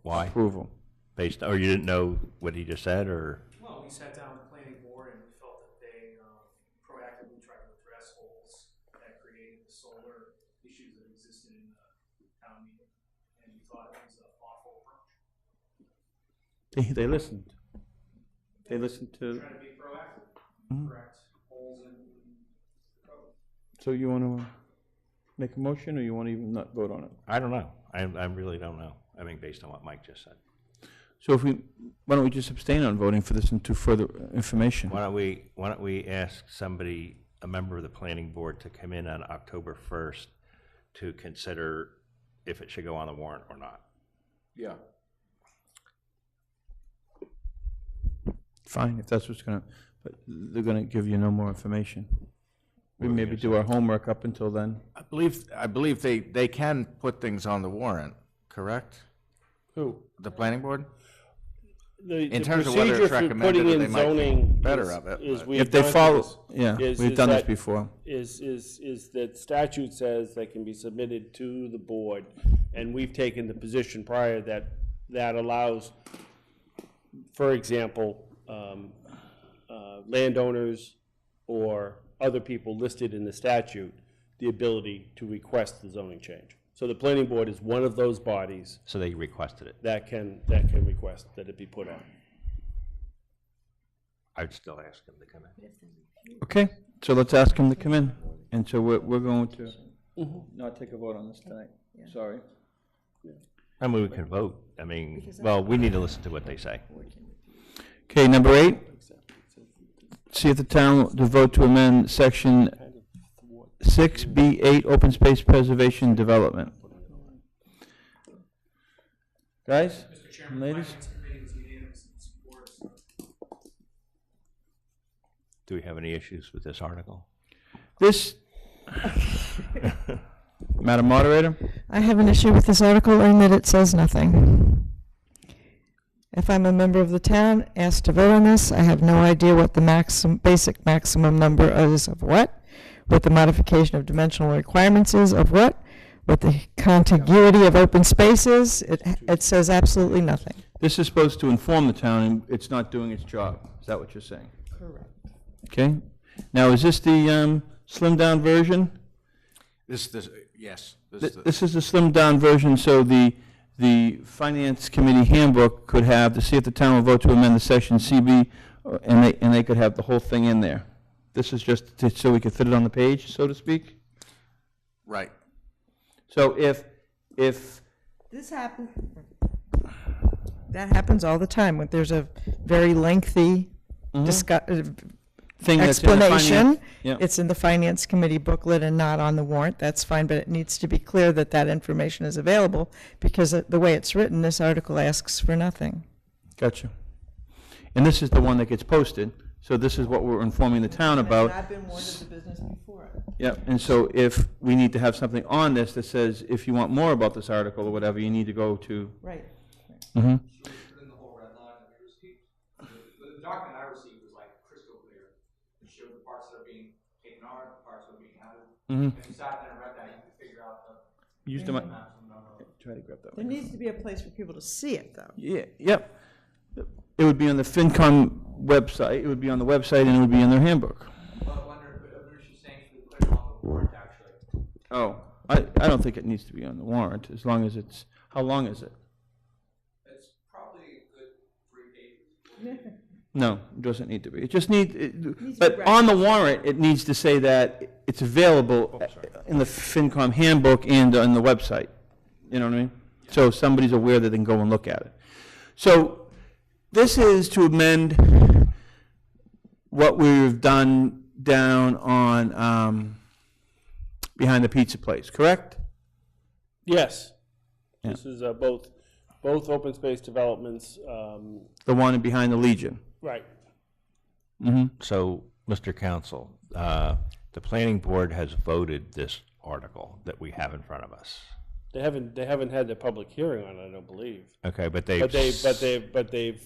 Why?
Approval.
Based, or you didn't know what he just said, or?
Well, we sat down with the planning board and we felt that they proactively tried to address holes that created the solar issues that existed in the town meeting. And we thought it was a thoughtful approach.
They listened. They listened to,
Try to be proactive, correct holes in the code.
so you wanna make a motion, or you wanna even not vote on it?
I don't know. I really don't know. I mean, based on what Mike just said.
So why don't we just abstain on voting for this until further information?
Why don't we ask somebody, a member of the planning board, to come in on October 1st to consider if it should go on the warrant or not?
Yeah.
Fine, if that's what's gonna, but they're gonna give you no more information. We maybe do our homework up until then.
I believe they can put things on the warrant, correct?
Who?
The planning board?
In
terms of whether it's recommended, or they might think better of it, but-
If they follow, yeah, we've done this
that-
before.
Is that statute says they can be submitted to the board, and we've taken the position prior that allows, for example, landowners or other people listed in the statute, the ability to request the zoning change. So the planning board is one of those bodies
So they requested it.
that can request that it be put on.
I'd still ask him to come in.
Okay, so let's ask them to come in. And so we're going to not take a vote on this tonight. Sorry.
I mean, we can vote. I mean, well, we need to listen to what they say.
Okay, number 8. See if the town to vote to amend section 6B8, open space preservation development. Guys,
Mr. Chairman,
ladies?
finance committee was unanimous in support of
Do we have any issues with this article?
This, Madam Moderator?
I have an issue with this article in that it says nothing. If I'm a member of the town, asked to vote on this, I have no idea what the basic maximum number is of what the modification of dimensional requirements is of what the contiguity of open spaces. It says absolutely nothing.
This is supposed to inform the town, and it's not doing its job. Is that what you're saying?
Correct.
Okay. Now, is this the slimmed-down version?
Yes.
This is the slimmed-down version, so the Finance Committee handbook could have, to see if the town will vote to amend the section CB, and they could have the whole thing in there. This is just so we could fit it on the page, so to speak?
Right.
So if
This happens. That happens all the time when there's a very lengthy
thing that's in the
explanation.
finance, yeah.
It's in the Finance Committee booklet and not on the warrant, that's fine, but it needs to be clear that that information is available, because the way it's written, this article asks for nothing.
Gotcha. And this is the one that gets posted, so this is what we're informing the town about.
And I've been warned of the business before it.
Yep, and so if we need to have something on this that says, if you want more about this article or whatever, you need to go to.
Right.
Mhm.
Put in the whole red line that we received. The document I received was like crystal clear. It showed the parts that are being taken out, the parts that are being added.
Mhm.
If you sat there and read that, you could figure out the
Use the mic.
maximum number.
Try to grab that
There
one.
needs to be a place for people to see it, though.
Yeah, yep. It would be on the FinCom website, it would be on the website, and it would be in their handbook.
But I wonder if she's saying she would put it on the warrant, actually.
Oh, I don't think it needs to be on the warrant, as long as it's, how long is it?
It's probably a good 3 pages.
No, it doesn't need to be. It just needs,
to
but
be
on the warrant, it needs to say that it's available in the FinCom handbook and on the website. You know what I mean? So somebody's aware that they can go and look at it. So this is to amend what we've done down on, behind the pizza place, correct?
Yes.
Yeah.
This is both open space developments,
The one behind the Legion.
right.
Mm-hmm.
So, Mr. Counsel, the planning board has voted this article that we have in front of us.
They haven't had their public hearing on it, I don't believe.
Okay, but
they've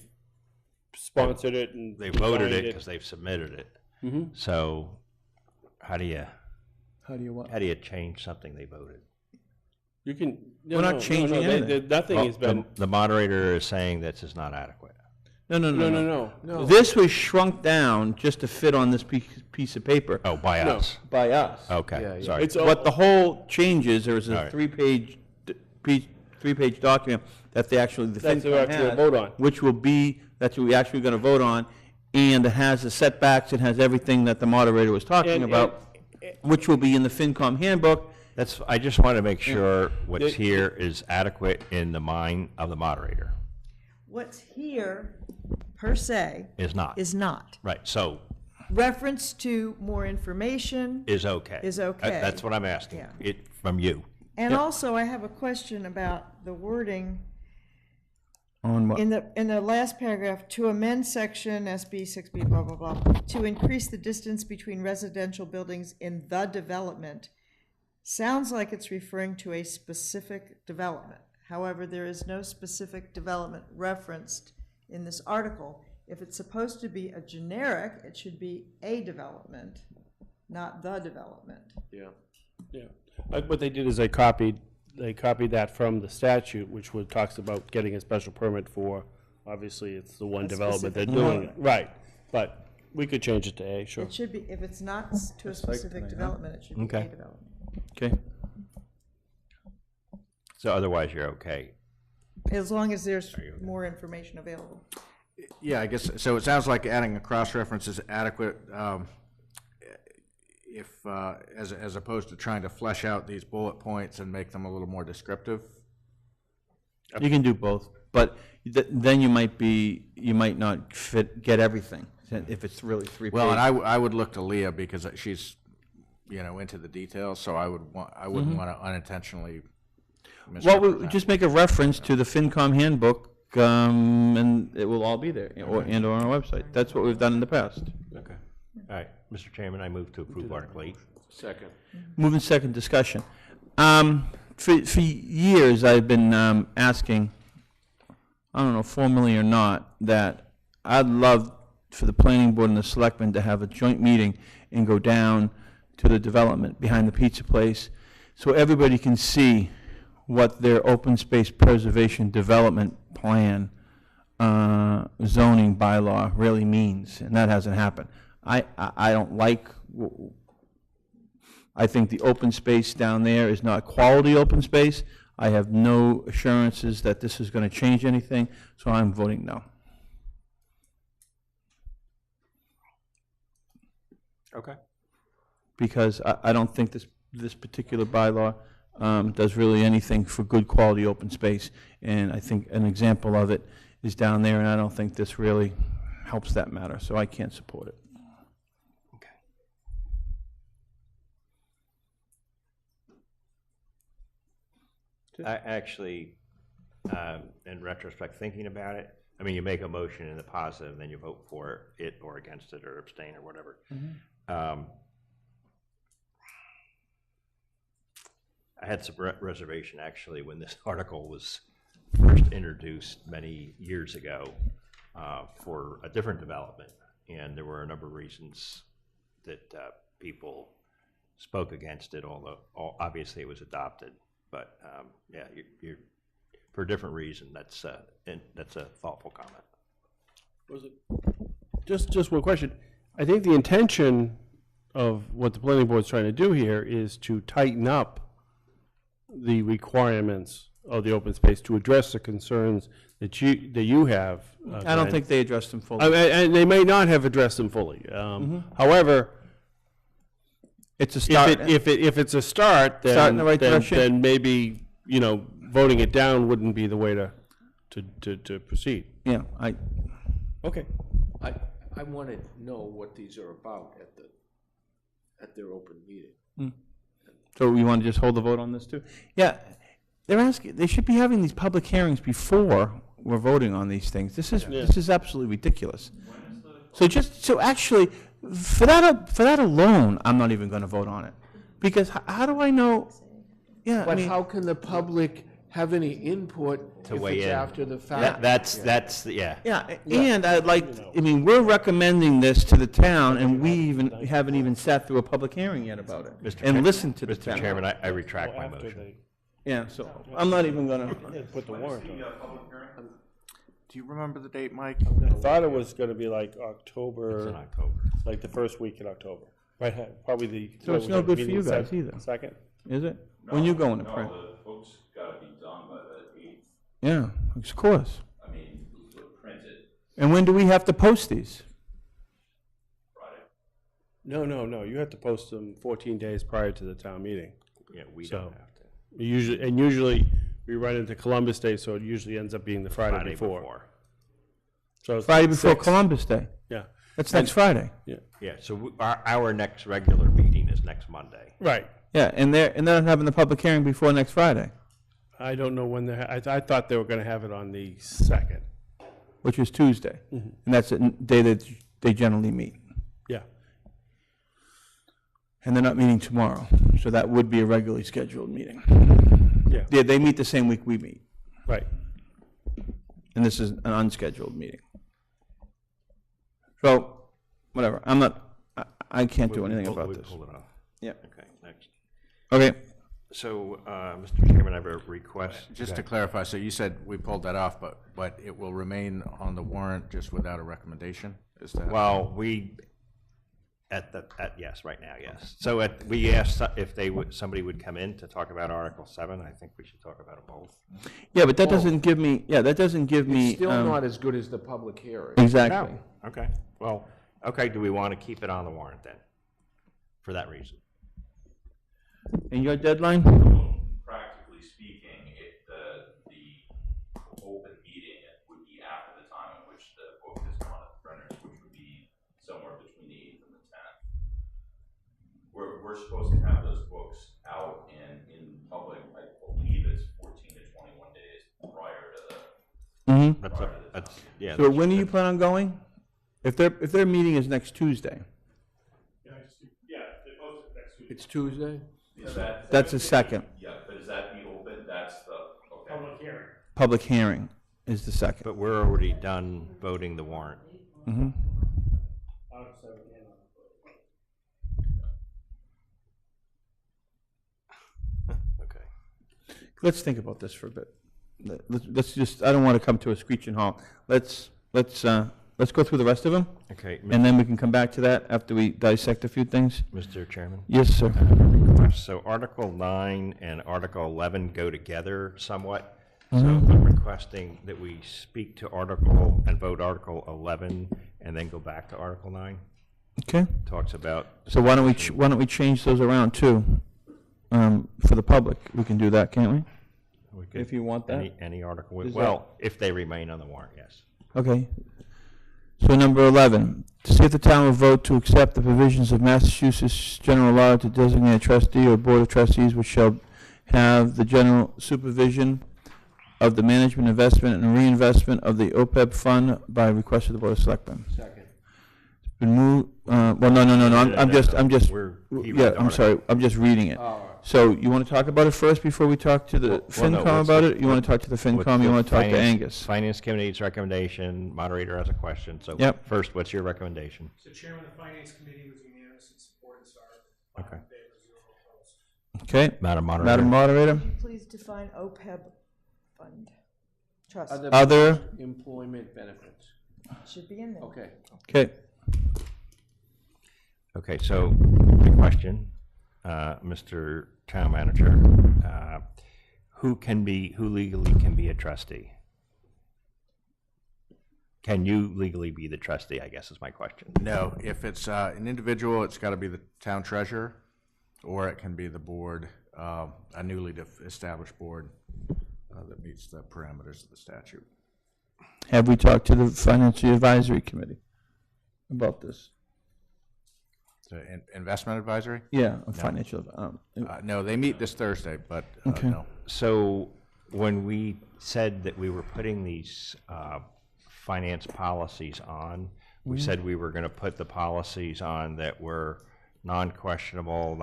sponsored it and.
they voted
designed
it because they've submitted it.
Mhm.
So, how do you
How do you what?
change something they voted?
You can.
We're not changing anything.
Nothing
Well,
has been,
the moderator is saying this is not adequate.
no.
This was shrunk down just to fit on this piece of paper
Oh, by
No.
us?
by us.
Okay, sorry.
It's
But the whole changes, there was
All
a
right.
three-page document that they actually, the
That's what
FinCom
actually
had,
vote on.
which will be, that's what we actually going to vote on, and it has the setbacks, it has everything that the moderator was talking
And-
about, which will be in the FinCom handbook.
I just want to make sure what's here is adequate in the mind of the moderator.
What's here, per se,
Is not.
is not.
Right, so
Reference to more information.
is okay.
Is okay.
That's what I'm asking,
Yeah.
it, from you.
And also, I have a question about the wording
On what?
in the last paragraph, to amend section SB 6B, blah, blah, blah, to increase the distance between residential buildings in the development. Sounds like it's referring to a specific development. However, there is no specific development referenced in this article. If it's supposed to be a generic, it should be a development, not the development.
Yeah. Like what they did is they copied that from the statute, which talks about getting a special permit for, obviously, it's the one
A
development they're
specific
doing it.
development.
Right, but we could change it to A, sure.
It should be, if it's not to a
Just like
specific
tonight, huh?
development, it should be a
Okay.
development.
Okay,
So otherwise, you're okay.
As long as there's more information available.
Yeah, I guess, so it sounds like adding a cross-reference is adequate, if, as opposed to trying to flesh out these bullet points and make them a little more descriptive.
you can do both, but then you might not get everything, if it's really 3 pages.
Well, and I would look to Leah because she's, into the details, so I wouldn't want to unintentionally
Well,
misrepresent.
just make a reference to the FinCom handbook, and it will all be there, or on our website. That's what we've done in the past.
Okay. All right, Mr. Chairman, I move to approve Article 8.
Second.
Moving second discussion. For years, I've been asking, I don't know, formally or not, that I'd love for the planning board and the selectmen to have a joint meeting and go down to the development behind the pizza place, so everybody can see what their open space preservation development plan zoning bylaw really means, and that hasn't happened. I don't like, I think the open space down there is not quality open space. I have no assurances that this is going to change anything, so I'm voting no.
Okay.
Because I don't think this particular bylaw does really anything for good quality open space. And I think an example of it is down there, and I don't think this really helps that matter, so I can't support it.
Okay. I actually, in retrospect, thinking about it, I mean, you make a motion in the positive, and then you vote for it or against it or abstain or whatever. I had some reservation, actually, when this article was first introduced many years ago for a different development, and there were a number of reasons that people spoke against it, although obviously it was adopted. But yeah, you're for a different reason. That's a thoughtful comment.
Was it, just one question. I think the intention of what the planning board's trying to do here is to tighten up the requirements of the open space to address the concerns that you have.
I don't think they addressed them fully.
And they may not have addressed them fully. However,
It's a start.
if it's a start, then,
Start in the right direction.
then maybe, you know, voting it down wouldn't be the way to proceed.
Yeah,
Okay.
I want to know what these are about at their open meeting.
so we want to just hold the vote on this too? Yeah, they should be having these public hearings before we're voting on these things. This is absolutely ridiculous. So actually, for that alone, I'm not even going to vote on it. Because how do I know? Yeah,
But how can the public have any input
To
if
weigh
it's
in.
after the fact?
That's yeah.
Yeah, and I'd like, I mean, we're recommending this to the town, and we haven't even sat through a public hearing yet about it, and listened to the
Mr.
town.
Chairman, I retract my
After
motion.
Yeah, so I'm not even gonna,
they put the warrant on.
Do you remember the date, Mike?
I thought it was gonna be like
It's in
October,
October.
like the first week in October. Right, probably the.
So it's no good for you guys either.
Second?
is it? When you going to print?
the books gotta be done by the 8th.
Yeah, of course.
I mean, printed
And when do we have to post these?
Friday.
No, you have to post them 14 days prior to the town meeting.
Yeah, we
So-
don't have to.
Usually we run into Columbus Day, so it usually ends up being the Friday before. So it's
Friday before
6.
Columbus Day.
Yeah,
That's next Friday.
Yeah, so our next regular meeting is next Monday.
right.
Yeah, and they're not having the public hearing before next Friday,
I don't know when I thought they were gonna have it on the 2nd.
which is Tuesday. And that's the day that they generally meet.
Yeah,
And they're not meeting tomorrow, so that would be a regularly scheduled meeting.
yeah,
Yeah, they meet the same week we meet,
right.
and this is an unscheduled meeting. So, whatever, I can't do anything
We'll-
about
we'll
this.
pull it off.
Yeah.
Okay, next.
Okay,
So, Mr. Chairman, I have a request.
Just to clarify, so you said we pulled that off, but it will remain on the warrant just without a recommendation? Is that?
Well, yes, right now, yes. So we asked if somebody would come in to talk about Article 7. I think we should talk about them both.
yeah, but that doesn't give me,
It's still not as good as the public hearing.
exactly.
Okay, well, okay, do we want to keep it on the warrant then, for that reason?
And your deadline?
Practically speaking, the open meeting would be after the time in which the book is on the printers, which would be somewhere between the 8th and the 10th. We're supposed to have those books out in public, I believe it's 14 to 21 days prior to the.
Yeah.
So when do you plan on going? If their meeting is next Tuesday,
Yeah, they posted next week.
It's Tuesday?
that's the second.
Yeah, but is that the open, that's the, okay. Public hearing.
Public hearing is the second.
But we're already done voting the warrant. Okay.
Let's think about this for a bit. Let's just, I don't want to come to a screeching halt. Let's go through the rest of them,
Okay,
and then we can come back to that after we dissect a few things.
Mr. Chairman?
Yes, sir.
So Article 9 and Article 11 go together somewhat. So I'm requesting that we speak to Article and vote Article 11 and then go back to Article 9.
Okay.
Talks about.
So why don't we change those around too, for the public? We can do that, can't we?
We could-
If you want that.
Any article,
Is
well, if they remain on the warrant, yes.
Okay. So number 11, to see if the town will vote to accept the provisions of Massachusetts general law to designate a trustee or board of trustees which shall have the general supervision of the management, investment, and reinvestment of the OPEB fund by request of the Board of Selectmen.
Second.
Been moved, well, no, I'm just, I'm sorry, I'm just reading it.
All right.
So you want to talk about it first before we talk to the
no,
FinCom
what's
about
the-
it? You want to talk to the
What's
FinCom, you
the
want to talk to
finance-
Angus?
Finance Committee's recommendation, moderator has a question, so
Yep.
first, what's your recommendation?
So Chairman, the Finance Committee was unanimous in support of this article.
Okay.
In favor, 0 opposed.
Okay,
Madam Moderator?
Madam Moderator?
Could you please define OPEB fund? Trust,
Other-
Employment benefits.
should be in there.
Okay.
Okay,
Okay, so, my question, Mr. Town Manager, who legally can be a trustee? Can you legally be the trustee, I guess is my question.
No, if it's an individual, it's got to be the town treasurer, or it can be the board, a newly established board that meets the parameters of the statute.
have we talked to the Financial Advisory Committee about this?
The investment advisory?
Yeah, financial,
No, they meet this Thursday, but
Okay.
no.
So, when we said that we were putting these finance policies on, we said we were going to put the policies on that were non-questionable,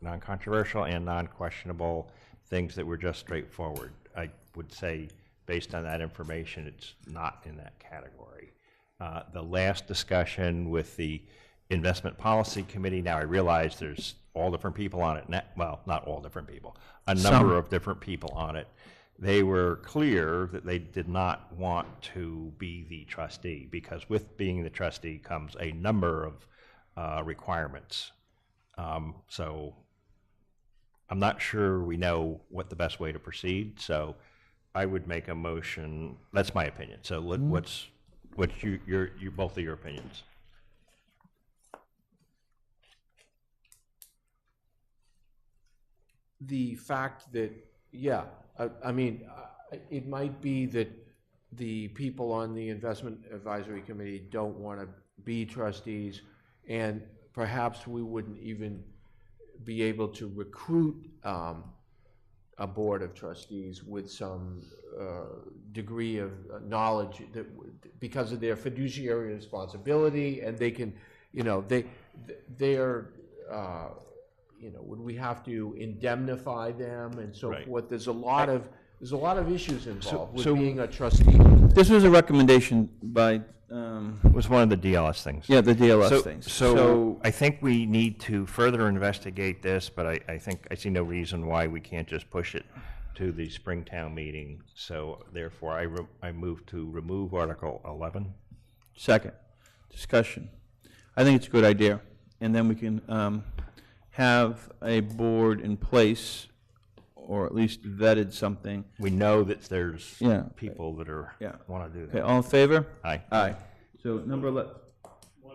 non-controversial, and non-questionable things that were just straightforward. I would say, based on that information, it's not in that category. The last discussion with the Investment Policy Committee, now I realize there's all different people on it, well, not all different people, a number of different people on it. They were clear that they did not want to be the trustee, because with being the trustee comes a number of requirements. So I'm not sure we know what the best way to proceed, so I would make a motion, that's my opinion, so what's your both of your opinions?
The fact that, yeah, I mean, it might be that the people on the Investment Advisory Committee don't want to be trustees, and perhaps we wouldn't even be able to recruit a board of trustees with some degree of knowledge that, because of their fiduciary responsibility, and they can, they're, would we have to indemnify them and so
Right.
forth? There's a lot of issues involved with
so-
being a trustee.
this was a recommendation by,
It was one of the DLS things.
yeah, the DLS
So,
things.
so I think we need to further investigate this, but I think, I see no reason why we can't just push it to the Springtown meeting. So therefore, I move to remove Article 11.
Second, discussion. I think it's a good idea, and then we can have a board in place, or at least vetted something.
We know that there's
Yeah.
people that are,
Yeah.
want to do
Okay,
that.
all in favor?
Aye.
Aye. So number
One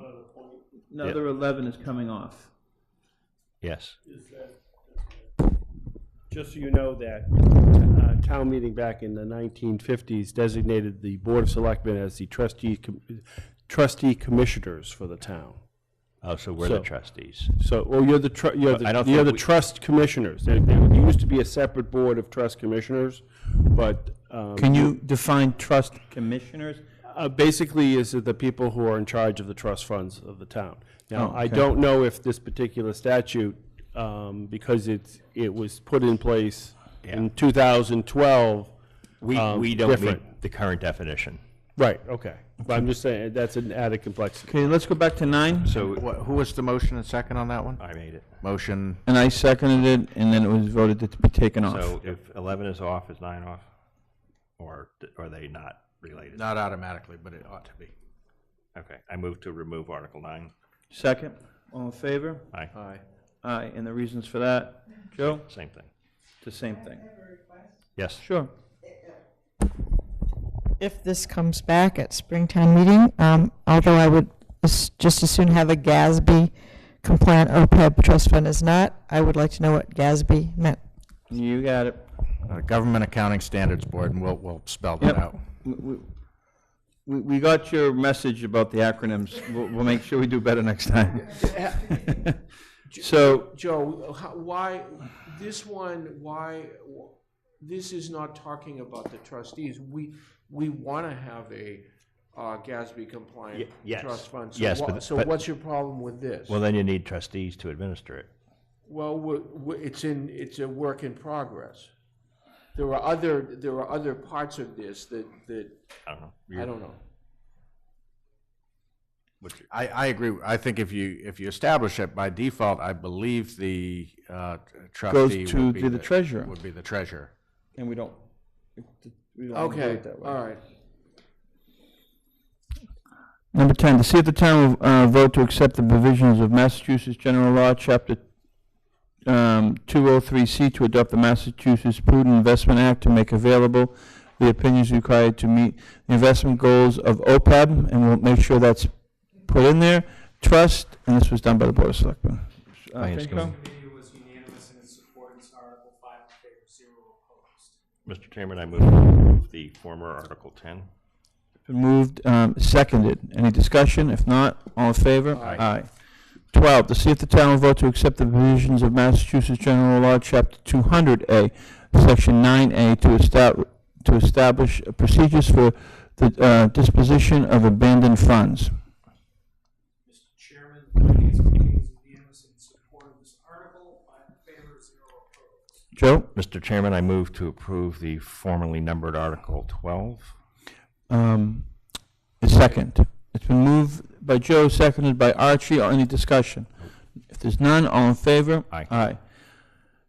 other point.
number 11 is coming off.
Yes.
Just so you know that town meeting back in the 1950s designated the Board of Selectmen as the trustee commissioners for the town.
Oh, so we're the
So-
trustees.
So, well, you're the,
I don't
you're
think
the
we-
trust commissioners. There used to be a separate board of trust commissioners, but
Can you define trust commissioners?
basically is the people who are in charge of the trust funds of the town. Now,
Oh,
I
okay.
don't know if this particular statute, because it was put in place in 2012.
We don't meet
different.
the current definition.
Right, okay. But I'm just saying, that's an added complexity.
Okay, let's go back to 9.
So
Who was the motion and second on that one?
I made it.
Motion,
And I seconded it, and then it was voted to be taken off.
So if 11 is off, is 9 off? Or are they not related?
not automatically, but it ought to be.
Okay, I move to remove Article 9.
Second, all in favor?
Aye,
Aye.
Aye, and the reasons for that? Joe?
same thing.
The same thing.
Yes.
Sure.
If this comes back at Springtown meeting, although I would just as soon have a GASB compliant OPEB trust fund as not, I would like to know what GASB meant.
You got it.
Government Accounting Standards Board, and we'll spell that
Yep.
out.
We got your message about the acronyms. We'll make sure we do better next time. So,
Joe, why, this one, why, this is not talking about the trustees. We want to have a GASB compliant
yes.
trust fund. So
Yes, but-
what's your problem with this?
Well, then you need trustees to administer it.
Well, it's a work in progress. There are other parts of this that
I don't know.
I don't know.
I agree. I think if you establish it by default, I believe the trustee
to
would be
the treasurer.
Would be the treasurer.
And we don't do
Okay,
it that way.
all right.
Number 10, to see if the town will vote to accept the provisions of Massachusetts General Law, Chapter 203C, to adopt the Massachusetts Prudent Investment Act to make available the opinions required to meet the investment goals of OPEB, and we'll make sure that's put in there. Trust, and this was done by the Board of Selectmen.
Finance
FinCom?
Committee.
Committee was unanimous in its support of this Article 5 in favor, 0 opposed.
Mr. Chairman, I move to approve the former Article 10.
Been moved, seconded. Any discussion? If not, all in favor?
Aye.
12, to see if the town will vote to accept the provisions of Massachusetts General Law, Chapter 200A, Section 9A, to establish procedures for the disposition of abandoned funds.
Mr. Chairman, the Finance Committee was unanimous in support of this article, 5 in favor, 0 opposed.
Joe?
Mr. Chairman, I move to approve the formerly numbered Article 12.
A second. It's been moved by Joe, seconded by Archie. Any discussion? If there's none, all in favor?
Aye.
Aye.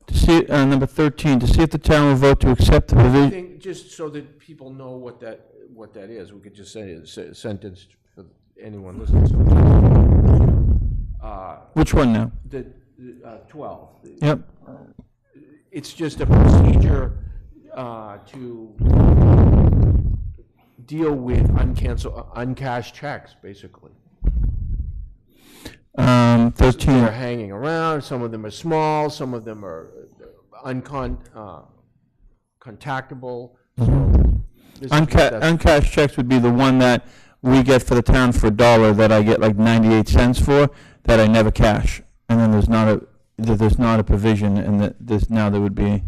To see, number 13, to see if the town will vote to accept the
I
provision.
think, just so that people know what that is, we could just say a sentence for anyone listening.
Which one now?
The 12.
Yep.
It's just a procedure to deal with uncashed checks, basicable.
13.
They're hanging around, some of them are small, some of them are contactable.
Uncashed checks would be the one that we get for the town for $1 that I get like 98 cents for, that I never cash. And then there's not a provision, and that there would be.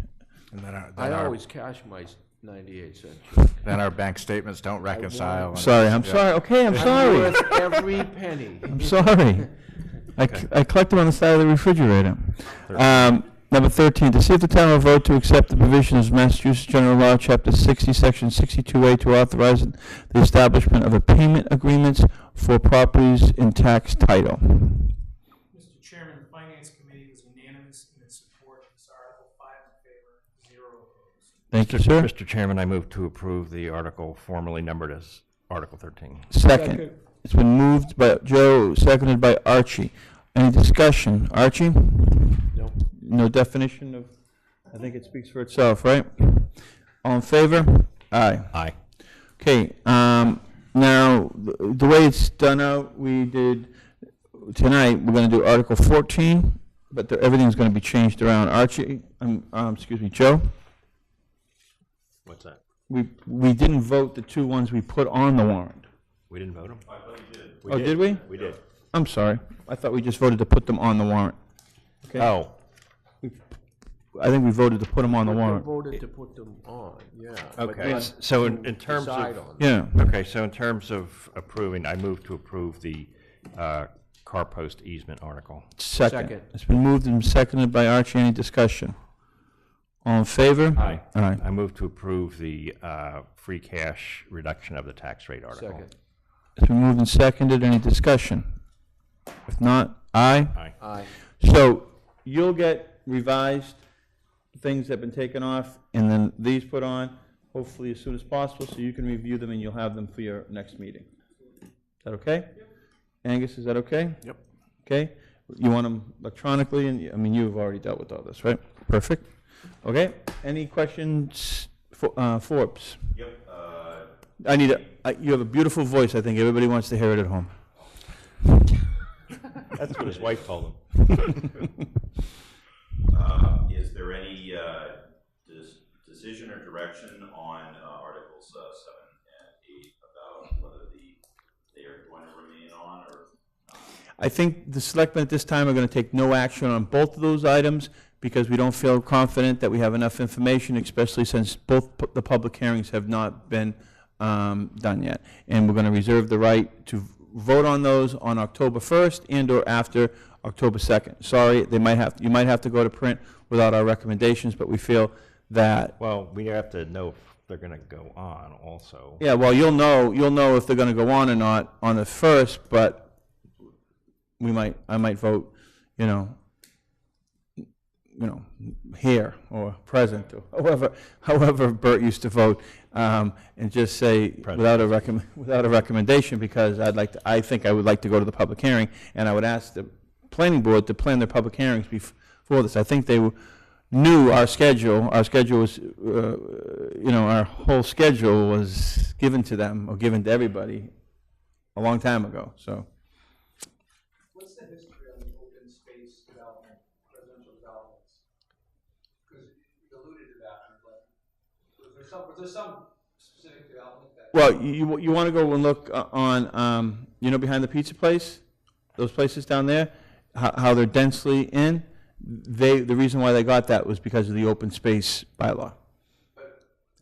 And
I always cash my 98 cents.
Then our bank statements don't reconcile. and
Sorry,
it's-
I'm
yeah.
sorry. Okay, I'm
I'm
sorry.
worth every penny.
I'm sorry. I collect them on the side of the refrigerator. Number 13, to see if the town will vote to accept the provisions of Massachusetts General Law, Chapter 60, Section 62A, to authorize the establishment of a payment agreements for properties in tax title.
Mr. Chairman, the Finance Committee was unanimous in its support of this article, 5 in favor, 0 opposed.
Thank you, sir.
Mr. Chairman, I move to approve the article formerly numbered as Article 13.
Second. It's been moved by Joe, seconded by Archie. Any discussion? Archie?
No.
No definition of, I think it speaks for itself, right? All in favor? Aye.
Aye.
Okay, now, the way it's done out, we did, tonight, we're gonna do Article 14, but everything's gonna be changed around. Archie, excuse me, Joe?
What's that?
We didn't vote the two ones we put on the warrant.
We didn't vote them?
I thought you did.
Oh, did we?
We did.
I'm sorry. I thought we just voted to put them on the warrant. Okay.
Oh,
I think we voted to put them on the
We
warrant.
voted to put them on, yeah. but
okay.
not
So
to
in terms
decide
of,
on them.
Yeah.
okay, so in terms of approving, I move to approve the car post easement article.
Second.
It's been moved and seconded by Archie. Any discussion? All in favor?
Aye.
Aye.
I move to approve the free cash reduction of the tax rate article.
Second.
It's been moved and seconded. Any discussion? If not, aye.
Aye.
Aye.
So you'll get revised things that have been taken off, and then these put on, hopefully as soon as possible, so you can review them and you'll have them for your next meeting. Is that okay? Angus, is that okay?
Yep.
Okay? You want them electronically, and, I mean, you've already dealt with all this, right? Perfect. Okay, any questions for Forbes?
Yep,
I need you have a beautiful voice. I think everybody wants to hear it at home.
That's what his wife told him.
is there any decision or direction on Articles 7 and 8 about whether they are going to remain on, or?
I think the selectmen at this time are going to take no action on both of those items because we don't feel confident that we have enough information, especially since both the public hearings have not been done yet. And we're going to reserve the right to vote on those on October 1st and/or after October 2nd. Sorry, you might have to go to print without our recommendations, but we feel that,
Well, we have to know if they're going to go on also.
yeah, well, you'll know if they're going to go on or not on the 1st, but I might vote, here or present or however Bert used to vote, and just say without a recommendation, because I think I would like to go to the public hearing, and I would ask the planning board to plan their public hearings before this. I think they knew our schedule. Our schedule was, our whole schedule was given to them or given to everybody a long time ago. So.
What's the history of the open space development, residential developments? Because you alluded to that, but was there some specific development that?
Well, you want to go and look on, behind the pizza place, those places down there, how they're densely in. The reason why they got that was because of the open space bylaw.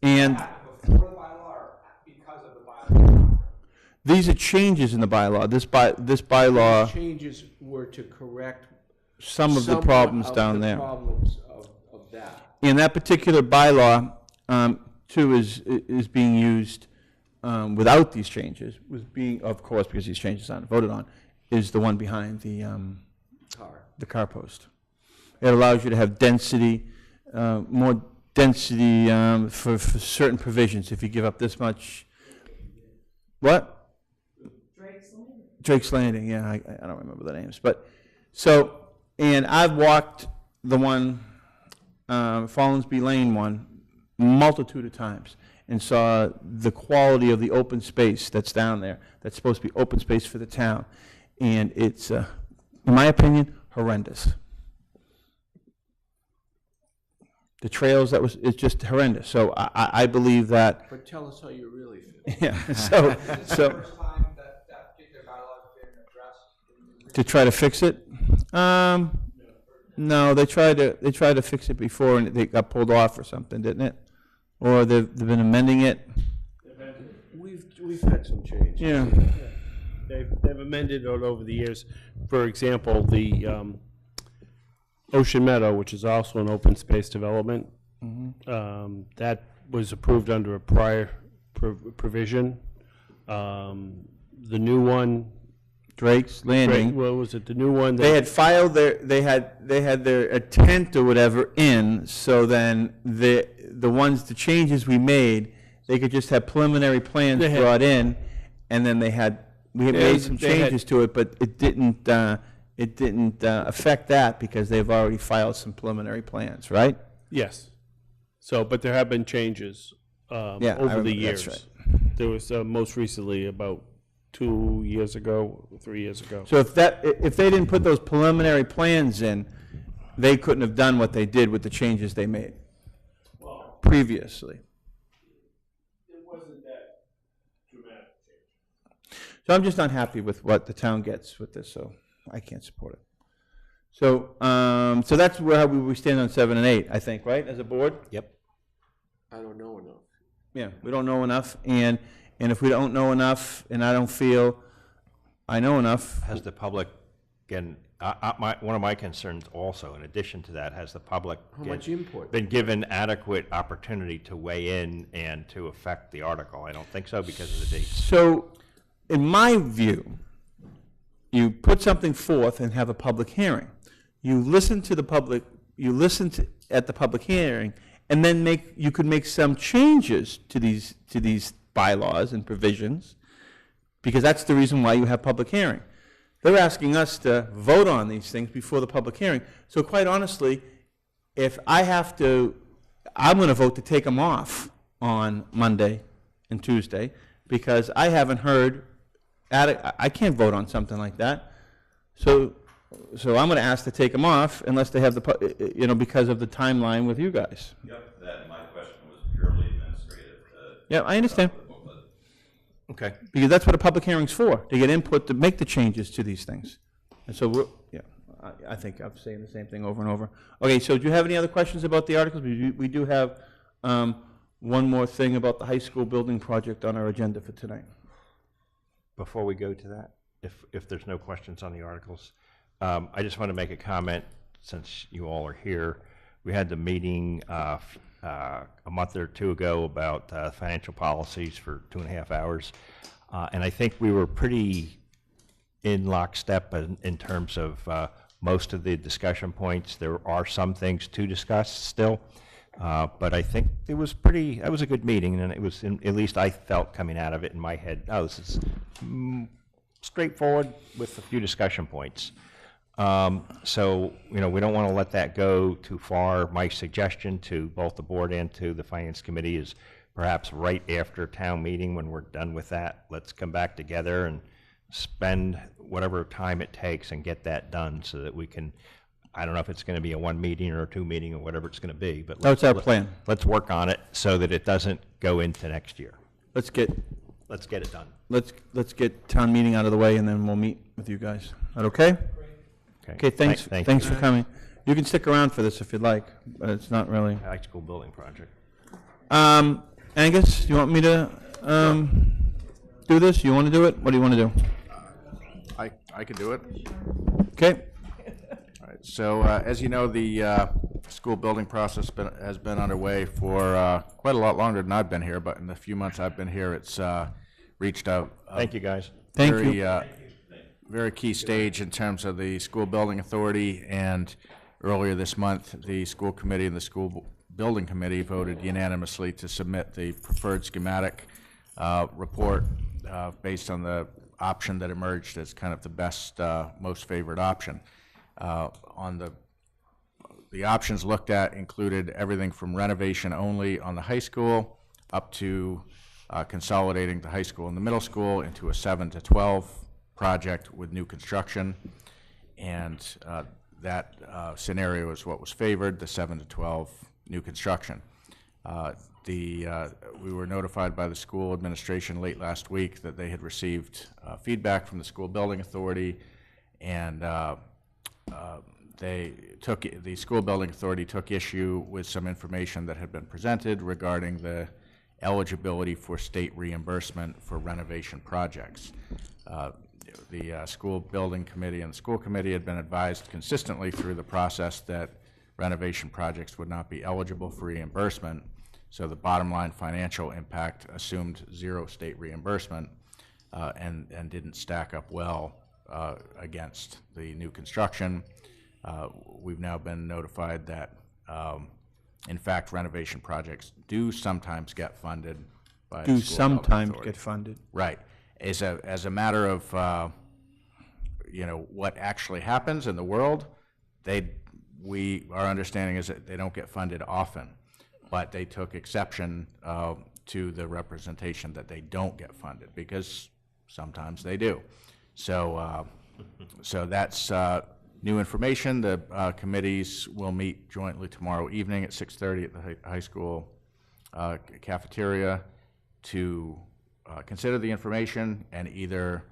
And
Before the bylaw or because of the bylaw?
these are changes in the bylaw. This bylaw,
Changes were to correct
some of the problems down there.
Problems of that.
And that particular bylaw, too, is being used without these changes, of course, because these changes aren't voted on, is the one behind the car post. It allows you to have density, more density for certain provisions. If you give up this much, what? Drake's Landing, yeah, I don't remember the names. But, and I've walked the one, Fallensby Lane one, multitude of times, and saw the quality of the open space that's down there, that's supposed to be open space for the town. And it's, in my opinion, horrendous. The trails, it's just horrendous. So I believe that.
But tell us how you really feel.
Yeah.
Is this the first time that particular bylaw has been addressed?
To try to fix it? No, they tried to fix it before and it got pulled off or something, didn't it? Or they've been amending it.
We've had some changes.
Yeah.
They've amended it over the years. For example, the Ocean Meadow, which is also an open space development, that was approved under a prior provision. The new one,
Drake's Landing.
what was it? The new one.
They had filed they had their intent or whatever in, so then the changes we made, they could just have preliminary plans brought in, and then we had made some changes to it, but it didn't affect that because they've already filed some preliminary plans, right?
Yes. So, but there have been changes
Yeah, I
over
remember,
the years.
that's right.
There was most recently about 2 years ago, 3 years ago.
So if they didn't put those preliminary plans in, they couldn't have done what they did with the changes they made previously.
It wasn't that dramatic change.
So I'm just not happy with what the town gets with this, so I can't support it. So, so that's where we stand on 7 and 8, I think, right, as a board?
Yep.
I don't know enough.
Yeah, we don't know enough, and if we don't know enough, and I don't feel I know enough.
Has the public, again, one of my concerns also, in addition to that, has the public
How much input?
been given adequate opportunity to weigh in and to affect the article? I don't think so because of the dates.
So, in my view, you put something forth and have a public hearing. You listen to the public, at the public hearing, and then you could make some changes to these bylaws and provisions, because that's the reason why you have public hearing. They're asking us to vote on these things before the public hearing. So quite honestly, if I have to, I'm going to vote to take them off on Monday and Tuesday, because I haven't heard, I can't vote on something like that. So I'm going to ask to take them off unless they have because of the timeline with you guys.
Yep, my question was purely administrative.
Yeah, I understand.
Okay.
Because that's what a public hearing's for, to get input to make the changes to these things. And so, I think I'm saying the same thing over and over. Okay, so do you have any other questions about the articles? We do have one more thing about the high school building project on our agenda for tonight.
Before we go to that, if there's no questions on the articles, I just want to make a comment since you all are here. We had the meeting a month or two ago about financial policies for 2.5 hours, and I think we were pretty in lockstep in terms of most of the discussion points. There are some things to discuss still, but I think that was a good meeting, and it was, at least I felt coming out of it in my head, oh, this is straightforward with a few discussion points. So, we don't want to let that go too far. My suggestion to both the board and to the finance committee is perhaps right after town meeting, when we're done with that, let's come back together and spend whatever time it takes and get that done so that we can, I don't know if it's going to be a 1 meeting or a 2 meeting or whatever it's going to be, but
That's our plan.
let's work on it so that it doesn't go into next year.
Let's get
it done.
let's get town meeting out of the way, and then we'll meet with you guys. Is that okay? Okay, thanks.
Thank
Thanks
you.
for coming. You can stick around for this if you'd like, but it's not really.
High school building project.
Angus, you want me to do this? You want to do it? What do you want to do?
I can do it.
Okay.
All right, so as you know, the school building process has been underway for quite a lot longer than I've been here, but in the few months I've been here, it's reached a
Thank you, guys.
Thank
very,
you.
Very key stage in terms of the school building authority, and earlier this month, the school committee and the school building committee voted unanimously to submit the preferred schematic report based on the option that emerged as kind of the best, most favored option. On the options looked at included everything from renovation only on the high school up to consolidating the high school and the middle school into a 7 to 12 project with new construction, and that scenario is what was favored, the 7 to 12 new construction. We were notified by the school administration late last week that they had received feedback from the school building authority, and the school building authority took issue with some information that had been presented regarding the eligibility for state reimbursement for renovation projects. The school building committee and the school committee had been advised consistently through the process that renovation projects would not be eligible for reimbursement, so the bottom line financial impact assumed zero state reimbursement and didn't stack up well against the new construction. We've now been notified that in fact renovation projects do sometimes get funded by the school building
Sometimes
authority.
get funded.
Right. As a matter of what actually happens in the world, our understanding is that they don't get funded often, but they took exception to the representation that they don't get funded, because sometimes they do. So that's new information. The committees will meet jointly tomorrow evening at 6:30 at the high school cafeteria to consider the information and either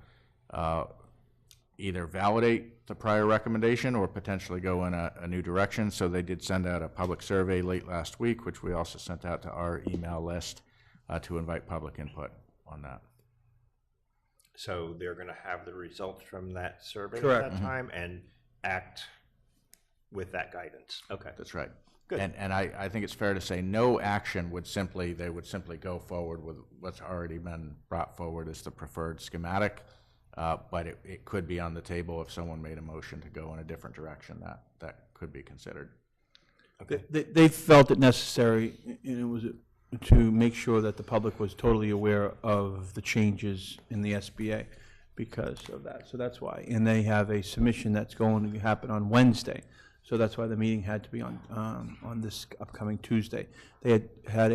validate the prior recommendation or potentially go in a new direction. So they did send out a public survey late last week, which we also sent out to our email list to invite public input on that.
So they're going to have the results from that survey
Correct.
at that time and act with that guidance. Okay.
That's right.
Good.
And I think it's fair to say no action they would simply go forward with what's already been brought forward as the preferred schematic, but it could be on the table if someone made a motion to go in a different direction. That could be considered.
Okay.
They felt it necessary, and it was to make sure that the public was totally aware of the changes in the SBA because of that. So that's why. And they have a submission that's going to happen on Wednesday. So that's why the meeting had to be on this upcoming Tuesday. They had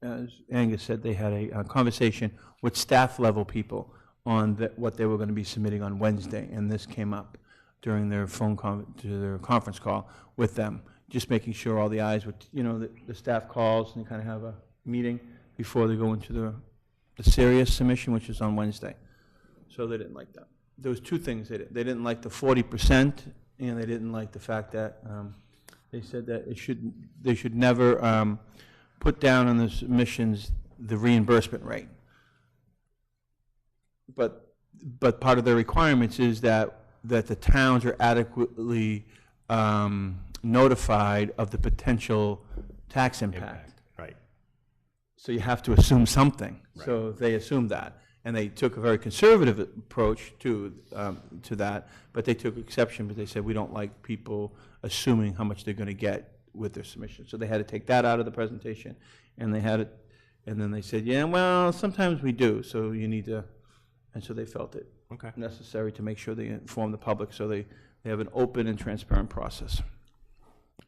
as Angus said, they had a conversation with staff level people on what they were going to be submitting on Wednesday, and this came up during their their conference call with them, just making sure all the I's would, the staff calls and kind of have a meeting before they go into the serious submission, which is on Wednesday. So they didn't like that. there was two things. They didn't like the 40%, and they didn't like the fact that, they said that they should never put down on the submissions the reimbursement rate. But part of their requirements is that the towns are adequately notified of the potential tax impact.
Right.
So you have to assume something. So they assumed that. And they took a very conservative approach to that, but they took exception, but they said, we don't like people assuming how much they're going to get with their submission. So they had to take that out of the presentation, and they had it, and then they said, yeah, well, sometimes we do, so you need to, and so they felt it necessary to make sure they inform the public, so they have an open and transparent process.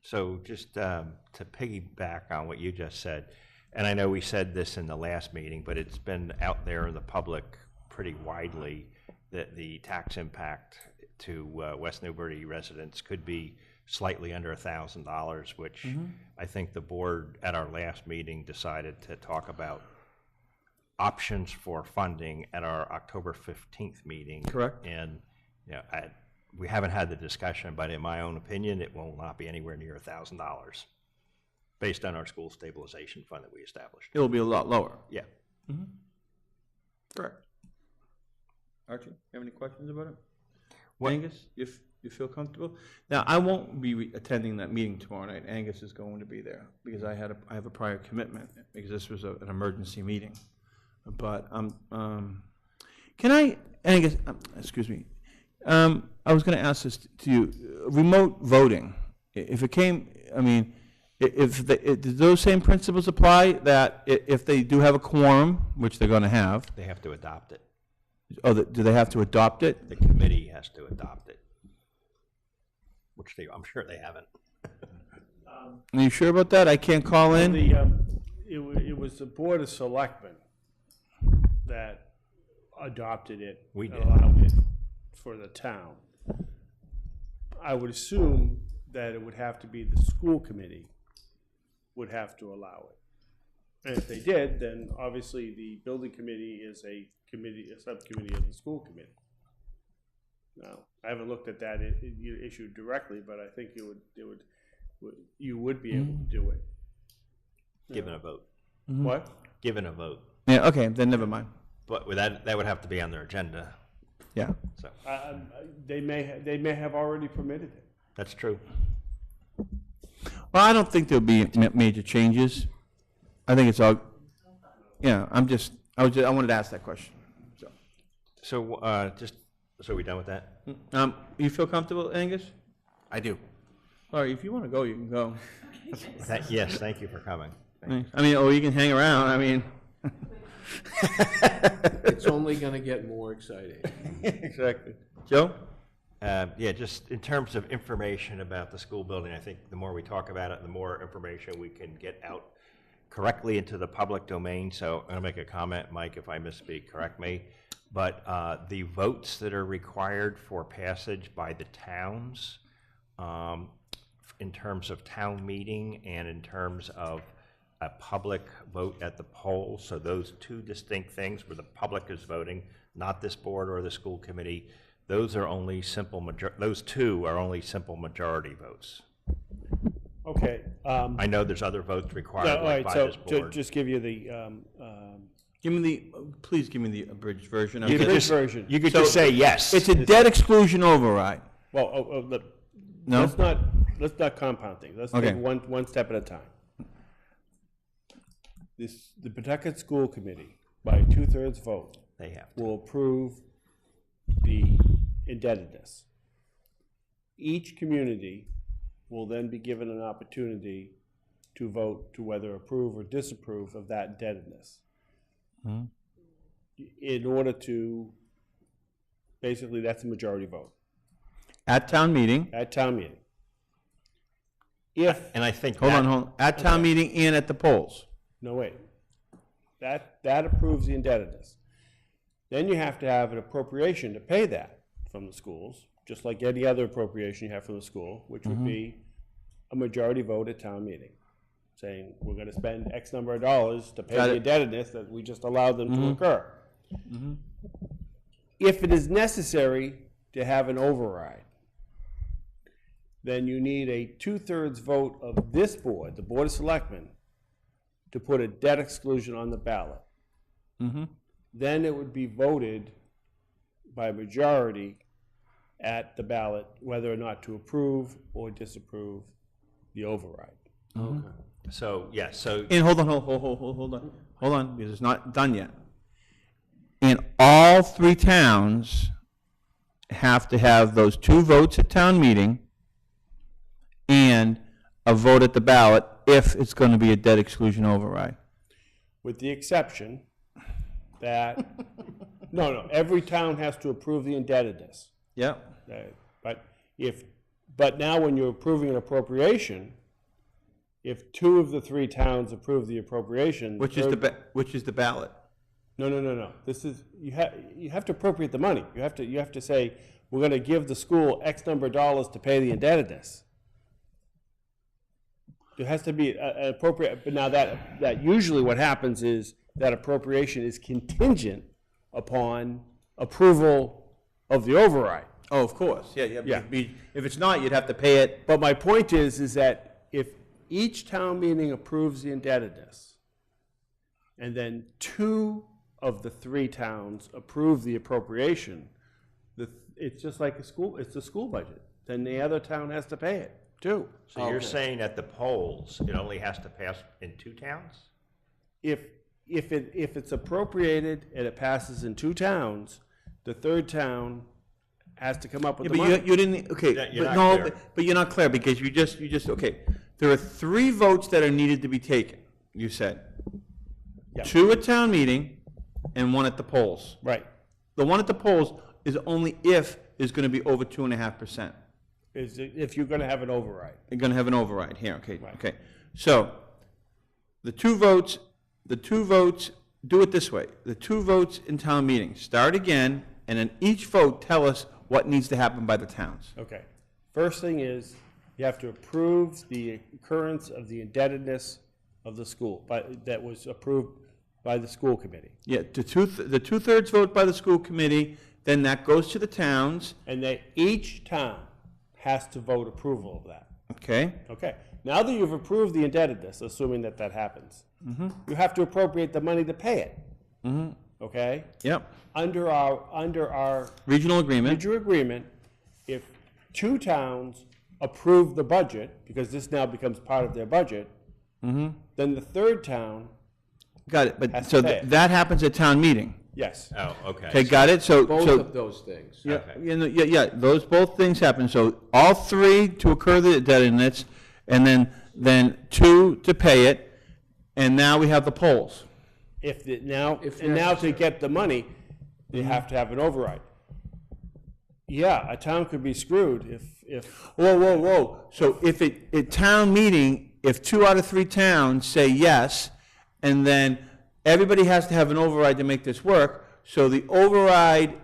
So just to piggyback on what you just said, and I know we said this in the last meeting, but it's been out there in the public pretty widely that the tax impact to West Newbury residents could be slightly under $1,000, which I think the board at our last meeting decided to talk about options for funding at our October 15th meeting.
Correct.
And we haven't had the discussion, but in my own opinion, it will not be anywhere near $1,000 based on our school stabilization fund that we established.
It'll be a lot lower.
Yeah.
Correct. Archie, you have any questions about it?
What-
Angus, if you feel comfortable? Now, I won't be attending that meeting tomorrow night. Angus is going to be there because I have a prior commitment because this was an emergency meeting. But can I, Angus, excuse me, I was going to ask this to you. Remote voting, if it came, I mean, if those same principles apply, that if they do have a quorum, which they're going to have,
They have to adopt it.
oh, do they have to adopt it?
The committee has to adopt it, which I'm sure they haven't.
Are you sure about that? I can't call in?
It was the Board of Selectmen that adopted it.
We did.
Allowed it for the town. I would assume that it would have to be the school committee would have to allow it. And if they did, then obviously the building committee is a subcommittee of the school committee. Now, I haven't looked at that issue directly, but I think you would be able to do it.
Given a vote.
What?
Given a vote.
Yeah, okay, then never mind.
But with that would have to be on their agenda.
Yeah.
So
They may have already permitted it.
that's true.
Well, I don't think there'll be major changes. I think it's all, yeah, I wanted to ask that question.
So so we done with that?
You feel comfortable, Angus?
I do.
All right, if you want to go, you can go.
Yes, thank you for coming.
I mean, or you can hang around, I mean.
It's only gonna get more exciting.
Exactly. Joe?
Yeah, just in terms of information about the school building, I think the more we talk about it, the more information we can get out correctly into the public domain. So I'm going to make a comment, Mike, if I misspeak, correct me. But the votes that are required for passage by the towns in terms of town meeting and in terms of a public vote at the polls, so those two distinct things where the public is voting, not this board or the school committee, those are only those two are only simple majority votes.
Okay.
I know there's other votes required
All right,
by
so
this
to
board.
just give you the,
Please give me the abridged version. of
You
this.
could just,
version.
you could
So
just say yes.
It's a debt exclusion override.
well,
No?
let's not compound things. Let's
Okay.
take one step at a time. The Pawtucket School Committee, by 2/3 vote,
They have to.
will approve the indebtedness. Each community will then be given an opportunity to vote to whether approve or disapprove of that indebtedness. In order to, basically, that's a majority vote
At town meeting,
at town meeting. If,
And I think
hold
that-
on. At town meeting and at the polls.
no, wait, that approves the indebtedness. Then you have to have an appropriation to pay that from the schools, just like any other appropriation you have from the school, which would be a majority vote at town meeting, saying, we're gonna spend X number of dollars to pay
Got
the
it.
indebtedness that we just allowed them to occur. if it is necessary to have an override, then you need a 2/3 vote of this board, the Board of Selectmen, to put a debt exclusion on the ballot.
Mm-hmm.
Then it would be voted by majority at the ballot whether or not to approve or disapprove the override.
So, yes, so,
And hold on, because it's not done yet. And all three towns have to have those 2 votes at town meeting and a vote at the ballot if it's going to be a debt exclusion override.
With the exception that, no, every town has to approve the indebtedness.
Yep.
But now when you're approving an appropriation, if 2 of the 3 towns approve the appropriation.
Which is the ballot.
No. This is, you have to appropriate the money. You have to say, we're gonna give the school X number of dollars to pay the indebtedness. There has to be an appropriate, but now that usually what happens is that appropriation is contingent upon approval of the override.
Oh, of course, yeah.
Yeah.
If it's not, you'd have to pay it.
But my point is that if each town meeting approves the indebtedness, and then 2 of the 3 towns approve the appropriation, it's just like it's the school budget. Then the other town has to pay it, too.
so you're saying at the polls, it only has to pass in 2 towns?
If it's appropriated and it passes in 2 towns, the 3rd town has to come up with
Yeah,
the
but
money.
you didn't, okay,
Yeah, you're
but
not
no,
clear.
but you're not clear, because you just, okay. There are 3 votes that are needed to be taken, you said.
Yeah.
2 at town meeting and 1 at the polls.
Right.
The 1 at the polls is only if there's gonna be over 2.5%.
Is if you're gonna have an override.
You're gonna have an override here, okay,
Right.
okay. So, the two votes, do it this way. The 2 votes in town meeting, start again, and then each vote tell us what needs to happen by the towns.
Okay. First thing is, you have to approve the occurrence of the indebtedness of the school, that was approved by the school committee.
Yeah, the 2/3 vote by the school committee, then that goes to the towns,
And that each town has to vote approval of that.
okay?
Okay. Now that you've approved the indebtedness, assuming that happens, you have to appropriate the money to pay it. Okay?
Yep,
Under our
regional agreement,
major agreement, if 2 towns approve the budget, because this now becomes part of their budget, then the 3rd town,
got it, but,
Has
so
to pay it.
that happens at town meeting.
yes.
Oh, okay.
Okay, got it? So,
Both
so,
of those things.
yeah, yeah, those both things happen, so all 3 to occur the indebtedness, and then 2 to pay it, and now we have the polls.
If
If
now to get the money, they have to have an override. Yeah, a town could be screwed if,
Whoa. So if at town meeting, if 2 out of 3 towns say yes, and then everybody has to have an override to make this work, so the override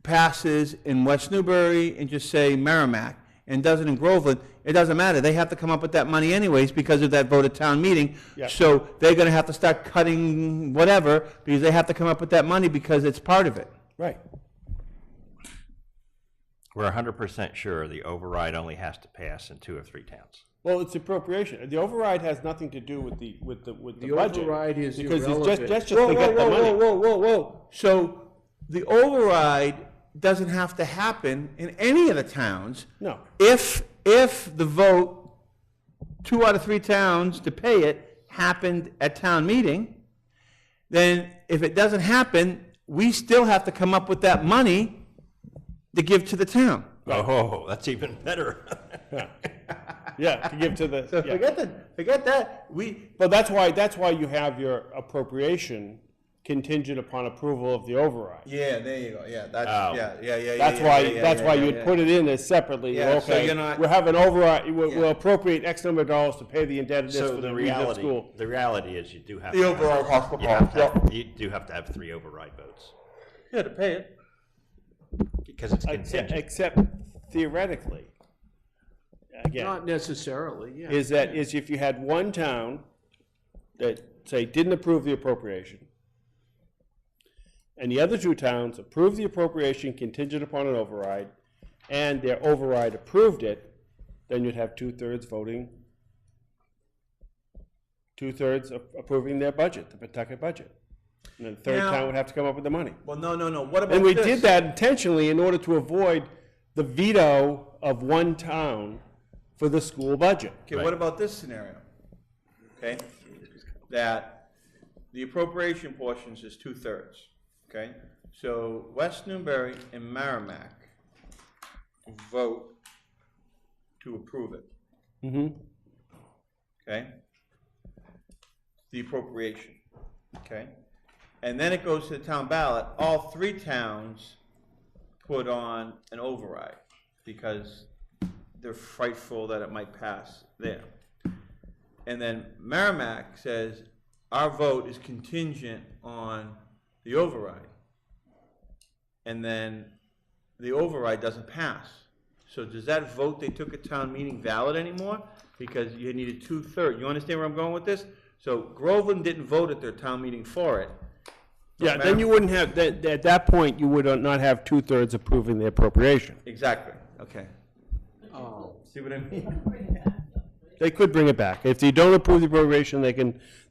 passes in West Newbury and just say Merrimack, and does it in Groveland, it doesn't matter. They have to come up with that money anyways because of that vote at town meeting.
Yeah.
So they're gonna have to start cutting whatever, because they have to come up with that money because it's part of it.
right.
We're 100% sure the override only has to pass in 2 or 3 towns.
Well, it's appropriation. The override has nothing to do with the
The
budget.
override is
Because it's
irrelevant.
that's just to get the money.
Whoa. So the override doesn't have to happen in any of the towns.
No.
If the vote, 2 out of 3 towns to pay it happened at town meeting, then if it doesn't happen, we still have to come up with that money to give to the town.
Oh, that's even better.
Yeah, to give to the,
So
yeah.
forget that,
But that's why you have your appropriation contingent upon approval of the override.
Yeah, there you go, yeah, that's,
Oh.
That's why you'd put it in as separately,
Yeah, so
okay,
you're not-
we'll have an override,
Yeah.
we'll appropriate X number of dollars to pay the indebtedness
So
for
the
the regional school.
reality is you do have.
The
to
override has to
you have
pass,
to- You do have to have 3 override votes,
Yeah, to pay it.
because it's contingent.
Except theoretically, again.
Not necessarily, yeah.
Is if you had one town that, say, didn't approve the appropriation, and the other two towns approved the appropriation contingent upon an override, and their override approved it, then you'd have two-thirds voting, two-thirds approving their budget, the Pawtucket budget. And then the third
Now-
town would have to come up with the money.
Well, no, what about
And we
this?
did that intentionally in order to avoid the veto of one town for the school budget.
Okay, what about this scenario? Okay, that the appropriation portions is 2/3, okay? So West Newbury and Merrimack vote to approve it,
Mm-hmm.
okay? The appropriation, okay? And then it goes to the town ballot, all three towns put on an override because they're frightful that it might pass there. And then Merrimack says, our vote is contingent on the override. And then the override doesn't pass. So does that vote they took at town meeting valid anymore? Because you needed 2/3. You understand where I'm going with this? So Groveland didn't vote at their town meeting for it.
Yeah, then you wouldn't have, at that point, you would not have two-thirds approving the appropriation.
Exactly, okay. See what I mean?
They could bring it back. If you don't approve the appropriation,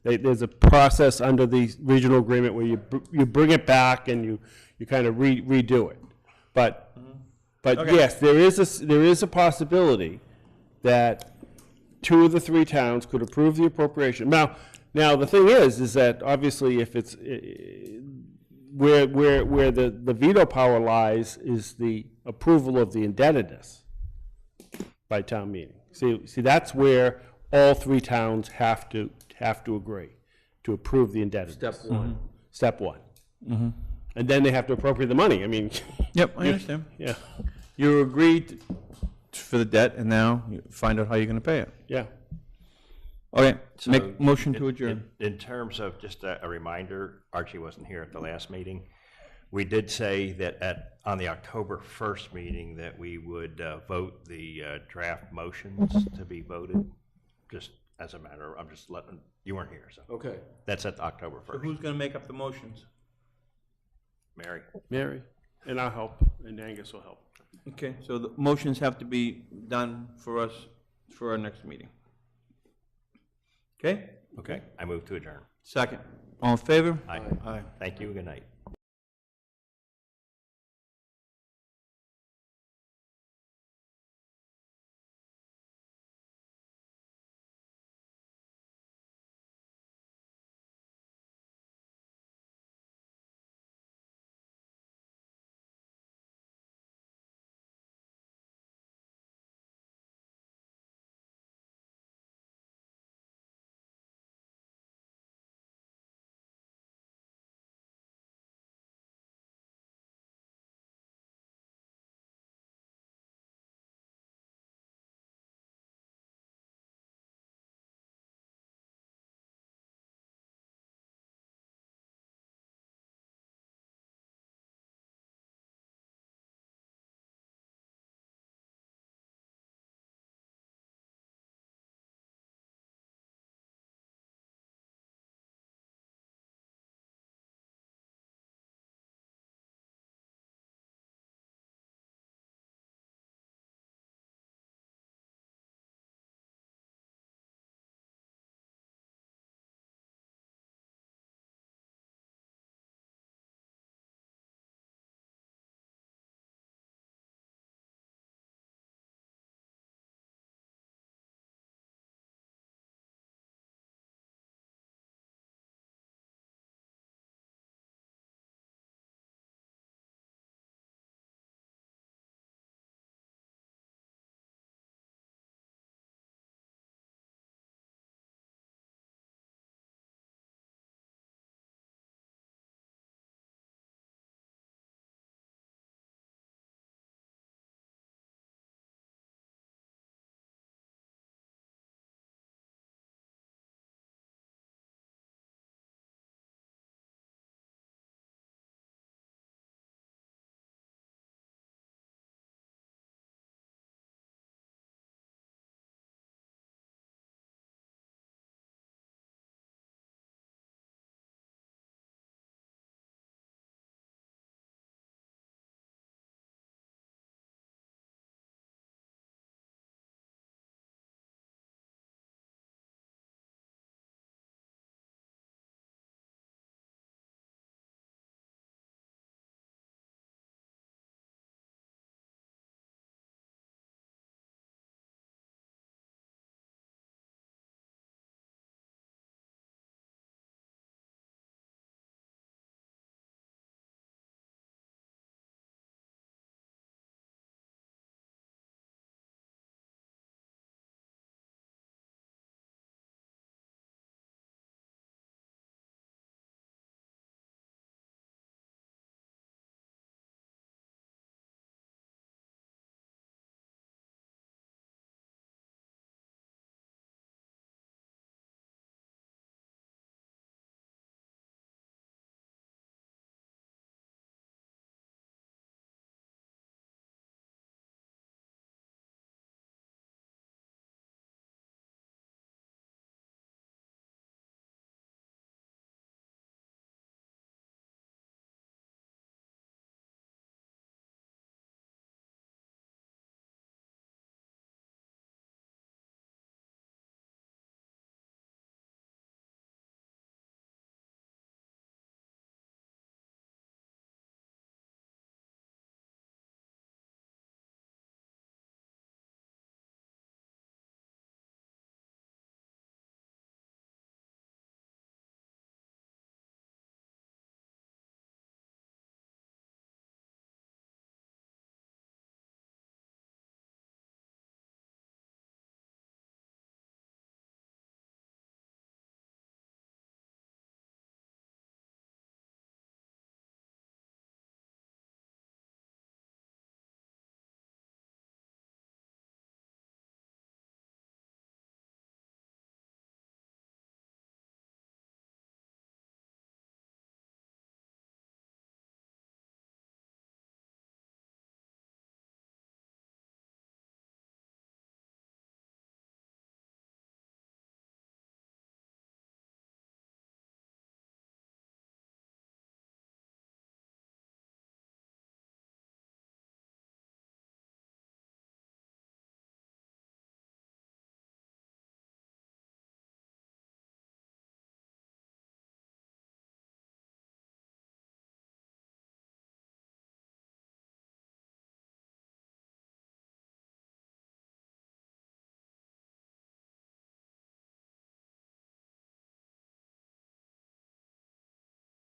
there's a process under the regional agreement where you bring it back and you kind of redo it. But
Okay.
yes, there is a possibility that two of the three towns could approve the appropriation. Now the thing is that obviously if it's, where the veto power lies is the approval of the indebtedness by town meeting. See, that's where all three towns have to agree to approve the indebtedness.
Step one.
Step one. And then they have to appropriate the money. I mean,
Yep, I understand.
yeah,
You agreed for the debt, and now you find out how you're gonna pay it.
yeah.
Okay,
So
make motion to
in-
adjourn.
In terms of just a reminder, Archie wasn't here at the last meeting. We did say that on the October 1st meeting that we would vote the draft motions to be voted, just as a matter, I'm just letting, you weren't here, so.
Okay.
That's at October
So
1st.
who's gonna make up the motions?
Mary?
Mary, and I'll help, and Angus will help.
Okay, so the motions have to be done for us for our next meeting. Okay,
Okay, I move to adjourn.
second. All in favor?
Aye.
Aye.
Thank you, good night.